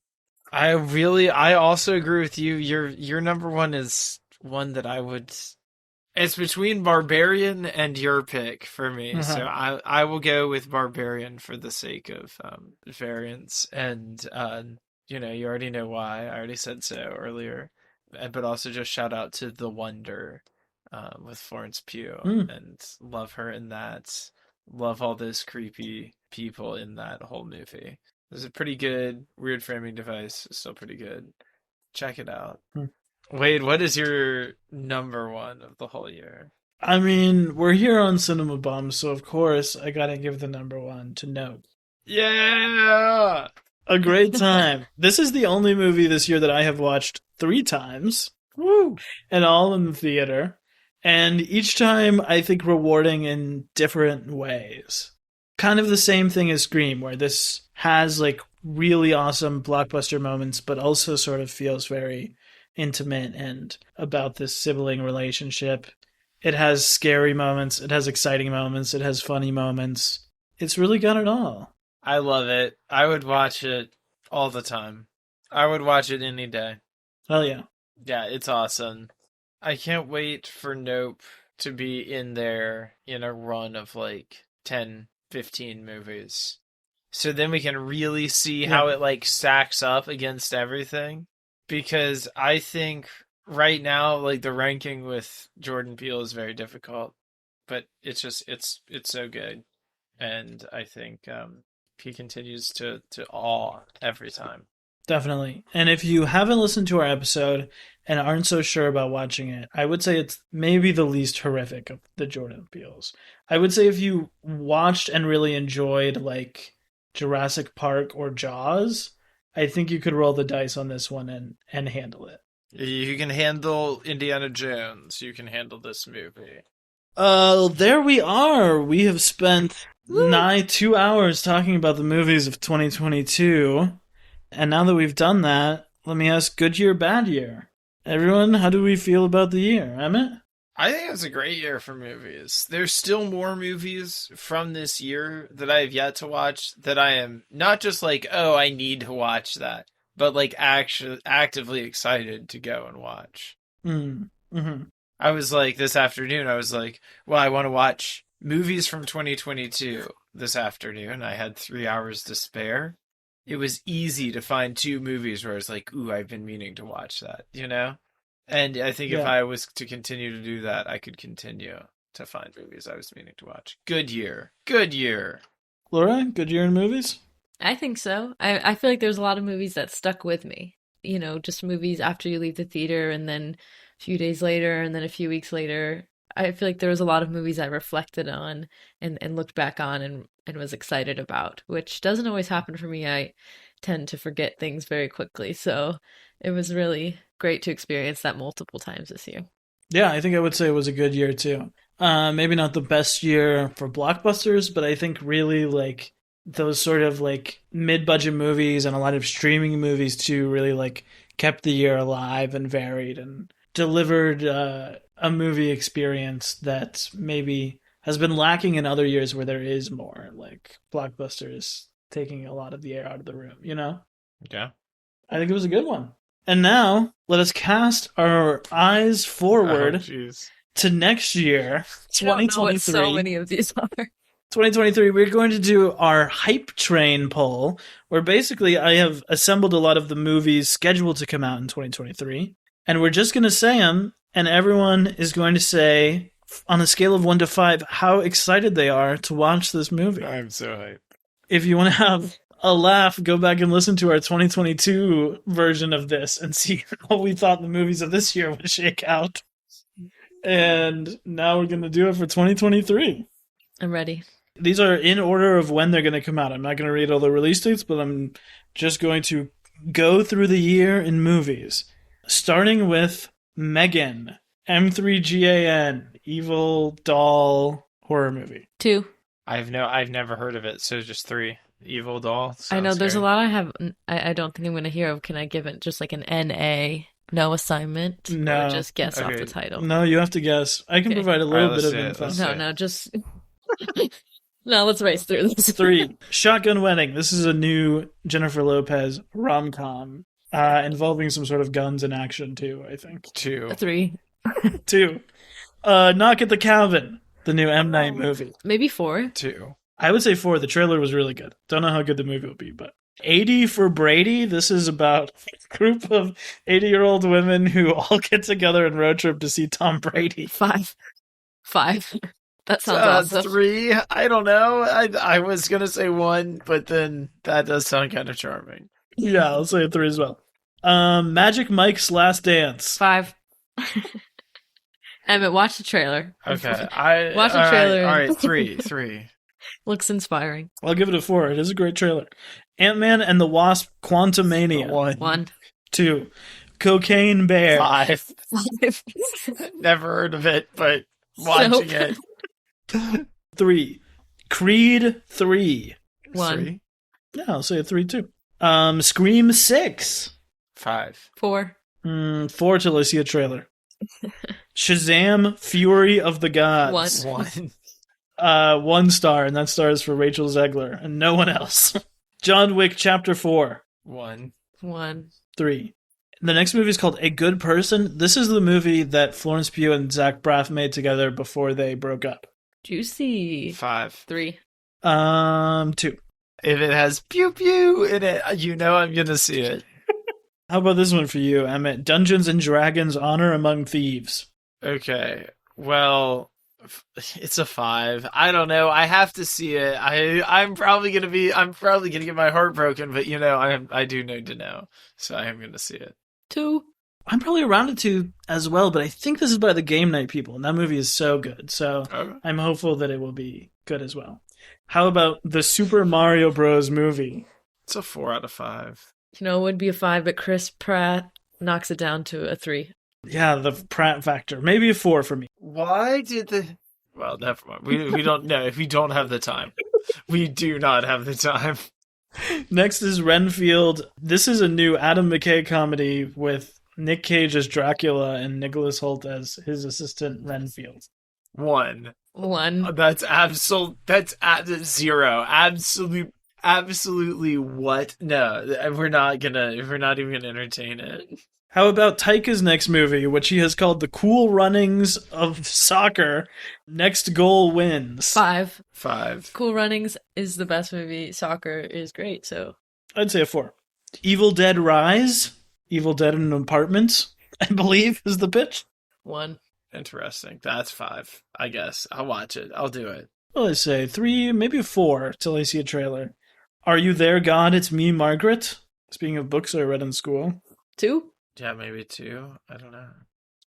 also agree with you. Your number one is one that I would. It's between Barbarian and your pick for me. Uh-huh. So I will go with Barbarian for the sake of variance. And, you already know why. I already said so earlier. But also just shout out to The Wonder with Florence Pugh. And love her in that. Love all those creepy people in that whole movie. It was a pretty good weird framing device. It's still pretty good. Check it out. Wade, what is your number one of the whole year? I mean, we're here on Cinema Bums, so of course I gotta give the number one to Nope. Yeah. A great time. This is the only movie this year that I have watched 3 times. Woo. And all in the theater. And each time I think rewarding in different ways. Kind of the same thing as Scream, where this has like really awesome blockbuster moments, but also sort of feels very intimate and about this sibling relationship. It has scary moments, it has exciting moments, it has funny moments. It's really got it all. I love it. I would watch it all the time. I would watch it any day. Hell yeah. Yeah, it's awesome. I can't wait for Nope to be in there in a run of like 10, 15 movies. So then we can really see how it like stacks up against everything. Because I think right now, like the ranking with Jordan Peele is very difficult. But it's just it's so good. And I think he continues to awe every time. Definitely. And if you haven't listened to our episode and aren't so sure about watching it, I would say it's maybe the least horrific of the Jordan Peeles. I would say if you watched and really enjoyed like Jurassic Park or Jaws, I think you could roll the dice on this one and handle it. You can handle Indiana Jones. You can handle this movie. There we are. We have spent nigh 2 hours talking about the movies of 2022. And now that we've done that, let me ask, good year, bad year? Everyone, how do we feel about the year? Emmett? I think it's a great year for movies. There's still more movies from this year that I have yet to watch that I am not just like, oh, I need to watch that, but like actually actively excited to go and watch. Mm-hmm. I was like, this afternoon, I was like, well, I want to watch movies from 2022 this afternoon. I had 3 hours to spare. It was easy to find 2 movies where I was like, ooh, I've been meaning to watch that, you know? And I think if I was to continue to do that, I could continue to find movies I was meaning to watch. Good year. Good year. Laura, good year in movies? I think so. I feel like there's a lot of movies that stuck with me. You know, just movies after you leave the theater and then a few days later and then a few weeks later. I feel like there was a lot of movies I reflected on and looked back on and was excited about, which doesn't always happen for me. I tend to forget things very quickly. So it was really great to experience that multiple times this year. Yeah, I think I would say it was a good year too. Maybe not the best year for blockbusters, but I think really like those sort of like mid-budget movies and a lot of streaming movies too really like kept the year alive and varied and delivered a movie experience that maybe has been lacking in other years where there is more like blockbusters taking a lot of the air out of the room, you know? Yeah. I think it was a good one. And now let us cast our eyes forward to next year, 2023. I don't know what so many of these are. 2023, we're going to do our hype train poll, where basically I have assembled a lot of the movies scheduled to come out in 2023, and we're just going to say them, and everyone is going to say, on a scale of 1 to 5, how excited they are to watch this movie. I'm so hyped. If you want to have a laugh, go back and listen to our 2022 version of this and see how we thought the movies of this year would shake out. And now we're going to do it for 2023. I'm ready. These are in order of when they're going to come out. I'm not going to read all the release dates, but I'm just going to go through the year in movies. Starting with Megan, M3GAN, evil doll horror movie. 2. I've never heard of it, so just 3. Evil doll. I know there's a lot I don't think I'm going to hear of. Can I give it just like an NA? No assignment? No. Or just guess off the title? No, you have to guess. I can provide a little bit of info. No, just... No, let's race through this. 3. Shotgun Wedding. This is a new Jennifer Lopez rom-com involving some sort of guns and action too, I think. 2. 3. 2. Knock at the Cabin, the new M. Night movie. Maybe 4. 2. I would say 4. The trailer was really good. Don't know how good the movie will be, but 80 for Brady. This is about a group of 80-year-old women who all get together and road trip to see Tom Brady. 5. That sounds awesome. 3. I don't know. I was gonna say 1, but then that does sound kind of charming. Yeah, I'll say 3 as well. Magic Mike's Last Dance. 5. Emmett, watch the trailer. Okay, Watch the trailer. All right, three. Looks inspiring. I'll give it a 4. It is a great trailer. Ant-Man and the Wasp: Quantumania. 1. 2. Cocaine Bear. 5. 5. Never heard of it, but watching it. 3. Creed 3. 1. 3. Yeah, I'll say a 3 too. Scream 6. 5. 4. 4 till I see a trailer. Shazam! Fury of the Gods. 1. 1. 1 star, and that star is for Rachel Zegler and no one else. John Wick Chapter 4. 1. 1. 3. The next movie is called A Good Person. This is the movie that Florence Pugh and Zach Braff made together before they broke up. Juicy. 5. 3. 2. If it has pew pew in it, you know I'm gonna see it. How about this one for you, Emmett? Dungeons and Dragons: Honor Among Thieves. Okay, well, it's a 5. I don't know. I have to see it. I'm probably gonna get my heart broken, but I do need to know, so I am gonna see it. 2. I'm probably around it 2 as well, but I think this is by the Game Night people, and that movie is so good. So Okay. I'm hopeful that it will be good as well. How about the Super Mario Bros. Movie? It's a 4 out of 5. It would be a 5, but Chris Pratt knocks it down to a 3. Yeah, the Pratt factor. Maybe a 4 for me. Why did the? Well, never mind. We don't know if we don't have the time. We do not have the time. Next is Renfield. This is a new Adam McKay comedy with Nick Cage as Dracula and Nicholas Hoult as his assistant Renfield. 1. 1. That's 0. Absolutely what? No, we're not even gonna entertain it. How about Taika's next movie, which he has called The Cool Runnings of Soccer? Next goal wins. 5. 5. Cool Runnings is the best movie. Soccer is great, so. I'd say a 4. Evil Dead Rise. Evil Dead in an Apartment, I believe, is the pitch. 1. Interesting. That's 5. I guess I'll watch it. I'll do it. Well, I say 3, maybe a 4 till I see a trailer. Are You There, God? It's Me, Margaret. Speaking of books I read in school. 2. Yeah, maybe 2. I don't know.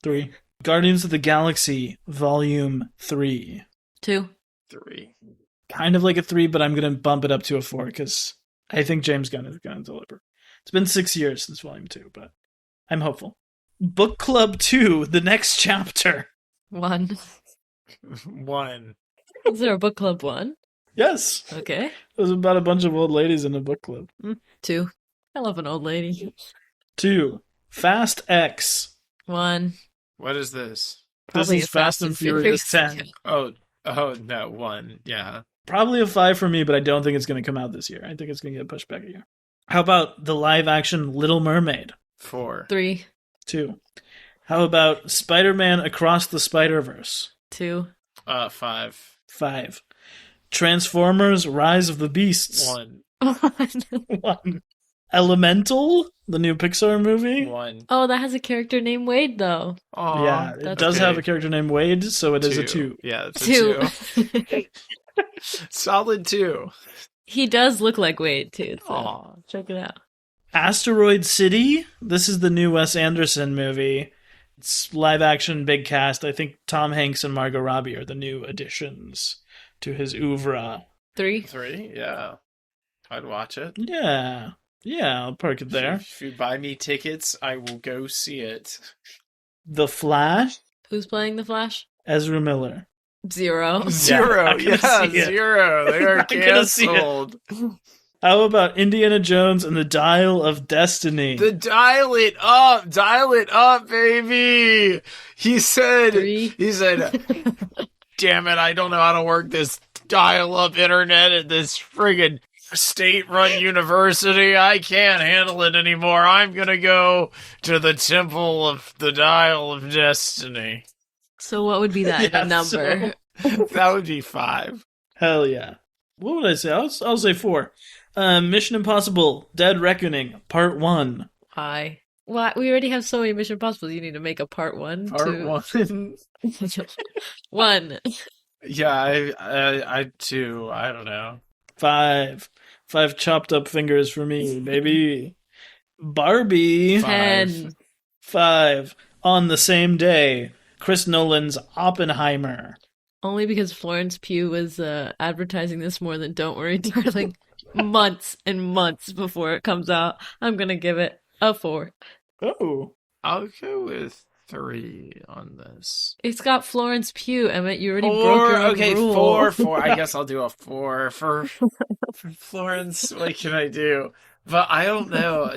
3. Guardians of the Galaxy, Volume 3. 2. 3. Kind of like a 3, but I'm going to bump it up to a 4 because I think James Gunn is going to deliver. It's been 6 years since Volume 2, but I'm hopeful. Book Club 2, The Next Chapter. 1. 1. Is there a book club 1? Yes. Okay. It was about a bunch of old ladies in a book club. 2. I love an old lady. 2. Fast X. 1. What is this? Probably This is a Fast and Furious 10. Oh no, 1. Yeah. Probably a 5 for me, but I don't think it's going to come out this year. I think it's going to get pushed back a year. How about the live-action Little Mermaid? 4. 3. 2. How about Spider-Man Across the Spider-Verse? 2. 5. 5. Transformers Rise of the Beasts? 1. 1. Elemental, the new Pixar movie? 1. Oh, that has a character named Wade, though. Aw, Yeah, it that's does okay. have a character named Wade, so it is a 2. Yeah, it's a 2. 2. Solid 2. He does look like Wade, too. So Aw. check it out. Asteroid City? This is the new Wes Anderson movie. It's live-action, big cast. I think Tom Hanks and Margot Robbie are the new additions to his oeuvre. 3. 3. Yeah. I'd watch it. Yeah. Yeah, I'll park it there. If you buy me tickets, I will go see it. The Flash? Who's playing the Flash? Ezra Miller. 0. 0. not gonna Yeah, see it. 0. They are Not gonna see it. canceled. How about Indiana Jones and the Dial of Destiny? Dial it up, baby. He said, 3. damn it, I don't know how to work this dial-up internet at this friggin' state-run university. I can't handle it anymore. I'm gonna go to the Temple of the Dial of Destiny. So what would be that in Yeah, a number? That would be 5. Hell yeah. What would I say? I'll say 4. Mission Impossible: Dead Reckoning, Part 1. Why? Why? We already have so many Mission Impossible. You need to make a part 1. Part 2. 1. 1. Yeah, I 2. I don't know. 5. 5 chopped up fingers for me, baby. Barbie. 10. 5. On the Same Day. Chris Nolan's Oppenheimer. Only because Florence Pugh was advertising this more than Don't Worry, Darling months and months before it comes out. I'm going to give it a 4. Oh. I'll go with 3 on this. It's got Florence Pugh, Emmett. You already broke your own Okay, rule. 4. I guess I'll do a 4 for Florence. What can I do? But I don't know.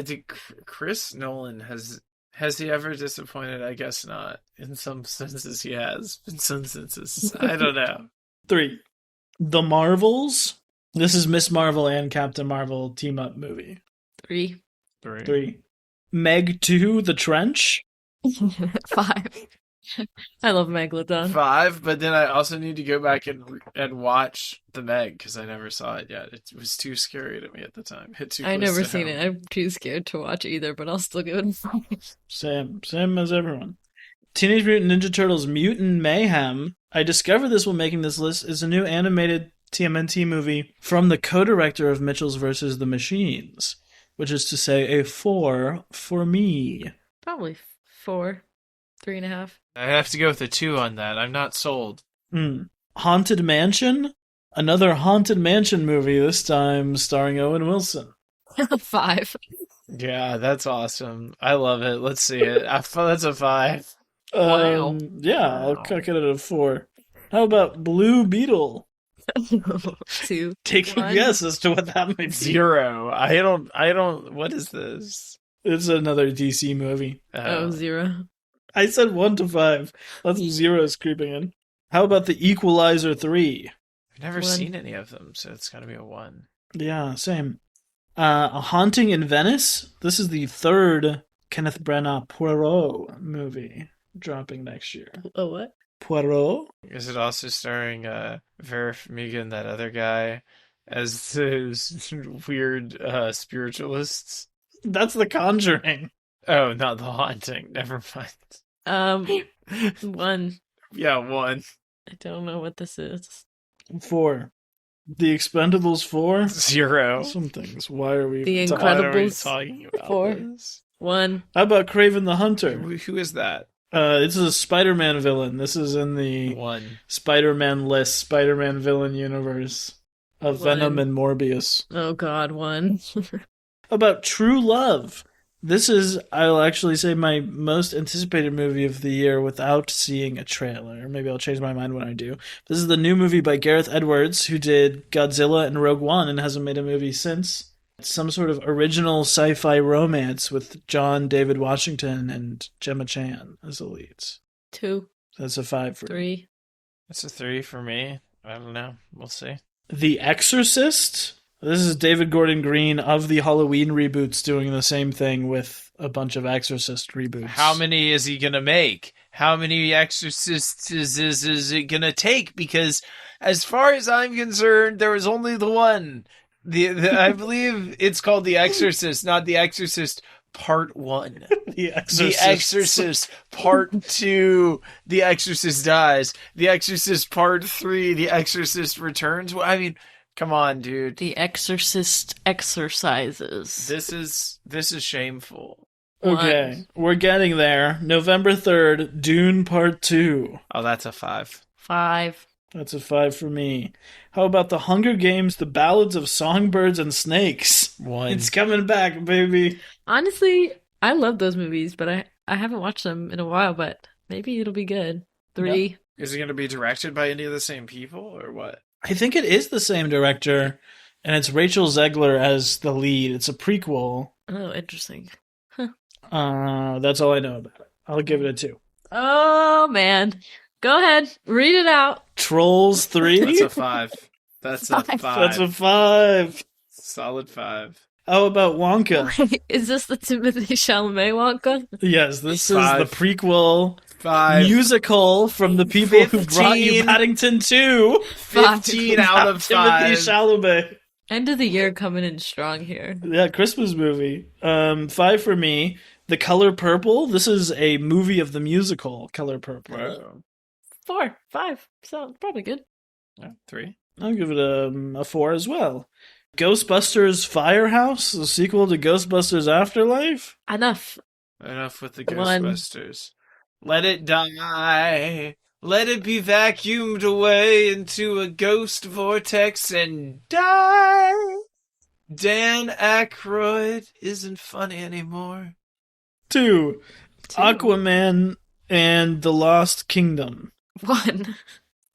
Chris Nolan has he ever disappointed? I guess not. In some senses, he has. In some senses, I don't know. 3. The Marvels. This is Miss Marvel and Captain Marvel team-up movie. 3. 3. Meg 2, The Trench. 5. I love Megalodon. 5, but then I also need to go back and watch The Meg because I never saw it yet. It was too scary to me at the time. Hit too close I've never to seen home. it. I'm too scared to watch either, but I'll still give it a 5. Same as everyone. Teenage Mutant Ninja Turtles Mutant Mayhem. I discovered this while making this list is a new animated TMNT movie from the co-director of Mitchell's vs. the Machines, which is to say a 4 for me. Probably 4. 3.5. I have to go with a 2 on that. I'm not sold. Haunted Mansion. Another Haunted Mansion movie, this time starring Owen Wilson. 5. Yeah, that's awesome. I love it. Let's see it. That's a 5. Wow. Yeah, I'll cook it at a 4. How about Blue Beetle? 2. Take a 1. guess as to what that might be. 0. I don't. What is this? It's another DC movie. Oh, 0. I said 1 to 5. Lots of zeros creeping in. How about The Equalizer 3? I've never 1. seen any of them, so it's got to be a 1. Yeah, same. A Haunting in Venice. This is the 3rd Kenneth Branagh Poirot movie dropping next year. Oh, what? Poirot? Is it also starring Vera Farmiga and that other guy as those weird spiritualists? That's The Conjuring. Oh, not The Haunting. Never mind. 1. Yeah, 1. I don't know what this is. 4. The Expendables 4? 0. Some things. Why are we... The Why are we Incredibles. talking about 4. this? 1. How about Kraven the Hunter? Who is that? It's a Spider-Man villain. This is in the 1. Spider-Man list, Spider-Man villain universe of 1. Venom and Morbius. Oh, God. 1. How about True Love? This is, I'll actually say, my most anticipated movie of the year without seeing a trailer. Maybe I'll change my mind when I do. This is the new movie by Gareth Edwards, who did Godzilla and Rogue One and hasn't made a movie since. It's some sort of original sci-fi romance with John David Washington and Gemma Chan as the leads. 2. That's a 5 for me. 3. That's a 3 for me. I don't know. We'll see. The Exorcist. This is David Gordon Green of the Halloween reboots doing the same thing with a bunch of Exorcist reboots. How many is he going to make? How many Exorcists is it going to take? Because as far as I'm concerned, there was only the one. I believe it's called The Exorcist, not The Exorcist Part 1. The Exorcist. The Exorcist Part 2, The Exorcist Dies. The Exorcist Part 3, The Exorcist Returns. I mean, come on, dude. The Exorcist exercises. This is shameful. Okay, we're getting there. November 3rd, Dune Part 2. Oh, that's a 5. 5. That's a 5 for me. How about The Hunger Games, The Ballads of Songbirds and Snakes? 1. It's coming back, baby. Honestly, I love those movies, but I haven't watched them in a while, but maybe it'll be good. 3. Is it going to be directed by any of the same people, or what? I think it is the same director, and it's Rachel Zegler as the lead. It's a prequel. Oh, interesting. That's all I know about it. I'll give it a 2. Oh, man. Go ahead. Read it out. Trolls 3? That's a 5. That's a 5. That's a 5. Solid 5. How about Wonka? Is this the Timothée Chalamet Wonka? Yes, this 5. is the prequel 5. musical from the people who brought you 15. Paddington 2. 15 out of 5. Timothée Chalamet. End of the year coming in strong here. Yeah, Christmas movie. 5 for me. The Color Purple. This is a movie of the musical Color Purple. Wow. 4, 5. So probably good. 3. I'll give it a 4 as well. Ghostbusters Firehouse, the sequel to Ghostbusters Afterlife. Enough. Enough with the 1. Ghostbusters. Let it die. Let it be vacuumed away into a ghost vortex and die. Dan Aykroyd isn't funny anymore. 2. Aquaman and the Lost Kingdom. 1.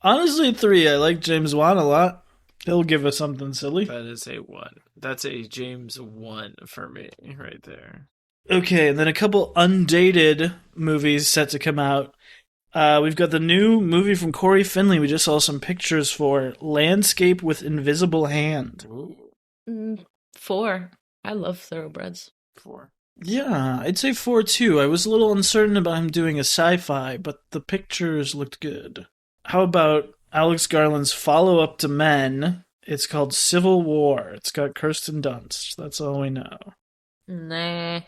Honestly, 3. I like James Wan a lot. He'll give us something silly. That is a 1. That's a James 1 for me right there. Okay, and then a couple undated movies set to come out. We've got the new movie from Corey Finley. We just saw some pictures for Landscape with Invisible Hand. Ooh, 4. I love Thoroughbreds. 4. Yeah, I'd say 4 too. I was a little uncertain about him doing a sci-fi, but the pictures looked good. How about Alex Garland's follow-up to Men? It's called Civil War. It's got Kirsten Dunst. That's all we know. Nah.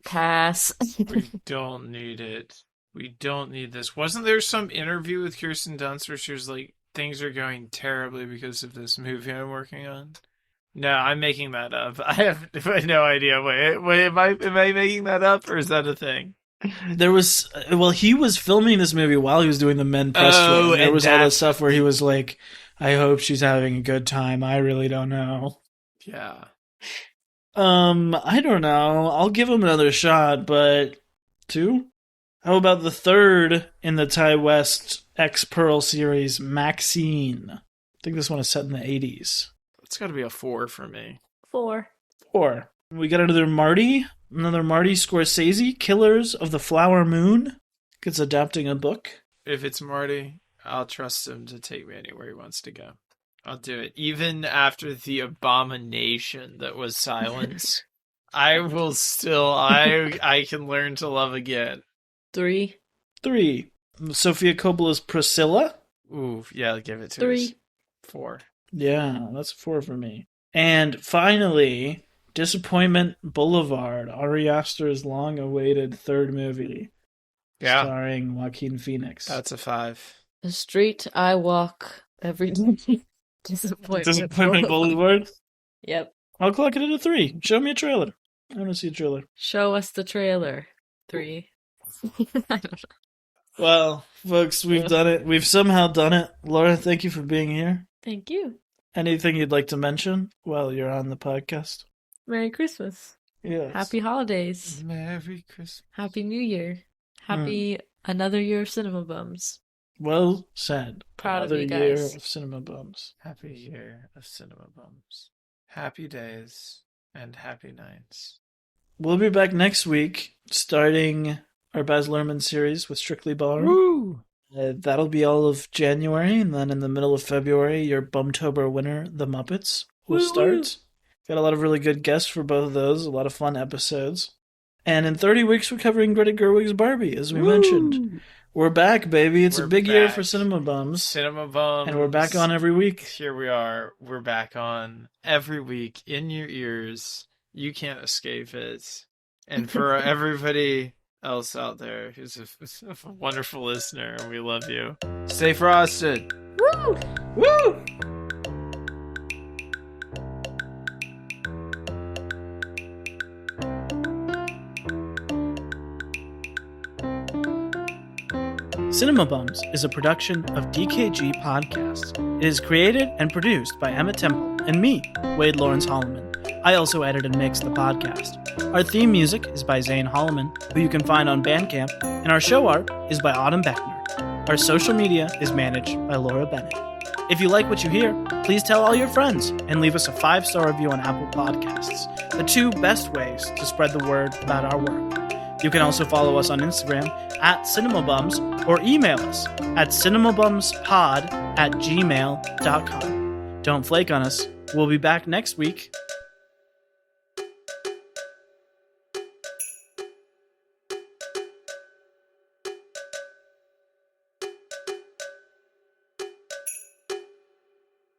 Pass. We don't need it. We don't need this. Wasn't there some interview with Kirsten Dunst where she was like, things are going terribly because of this movie I'm working on? No, I'm making that up. I have no idea. Wait, am I making that up, or is that a thing? There was, well, he was filming this movie while he was doing the Men press tour. And there was all that stuff where he was like, I hope she's having a good time. I really don't know. Yeah. I don't know. I'll give him another shot, but 2? How about the 3rd in the Ty West X Pearl series, Maxine? I think this one is set in the 80s. It's got to be a 4 for me. 4. 4. We got another Marty Scorsese, Killers of the Flower Moon. It's adapting a book. If it's Marty, I'll trust him to take me anywhere he wants to go. I'll do it. Even after the abomination that was Silence, I will still, I can learn to love again. 3. 3. Sofia Coppola's Priscilla. Ooh, yeah, give it to 3. us. 4. Yeah, that's 4 for me. And finally, Disappointment Boulevard, Ari Aster's long-awaited 3rd movie. Yeah. Starring Joaquin Phoenix. That's a 5. The street I walk every day. Disappointment Boulevard? Yep. I'll clock it at a 3. Show me a trailer. I want to see a trailer. Show us the trailer. 3. I don't know. Well, folks, we've done it. We've somehow done it. Laura, thank you for being here. Thank you. Anything you'd like to mention while you're on the podcast? Merry Christmas. Yes. Happy holidays. Merry Christmas. Happy New Year. Happy another year of Cinema Bums. Well said. Proud Another of you year guys. of Cinema Bums. Happy year of Cinema Bums. Happy days and happy nights. We'll be back next week, starting our Baz Luhrmann series with Strictly Ballroom. Woo! That'll be all of January, and then in the middle of February, your Bumtober winner, The Muppets, will start. Got a lot of really good guests for both of those, a lot of fun episodes. And in 30 weeks, we're covering Greta Gerwig's Barbie, as we mentioned. We're back, baby. It's a big year for Cinema Bums. Cinema Bums. And we're back on every week. Here we are. We're back on every week in your ears. You can't escape it. And for everybody else out there who's a wonderful listener, we love you. Stay frosted. Woo! Woo! Cinema Bums is a production of DKG Podcasts. It is created and produced by Emmett Temple and me, Wade Lawrence Holloman. I also edit and mix the podcast. Our theme music is by Zane Holloman, who you can find on Bandcamp, and our show art is by Autumn Beckner. Our social media is managed by Laura Bennett. If you like what you hear, please tell all your friends and leave us a 5-star review on Apple Podcasts, the 2 best ways to spread the word about our work. You can also follow us on Instagram @CinemaBums or email us at cinemabumspod@gmail.com. Don't flake on us. We'll be back next week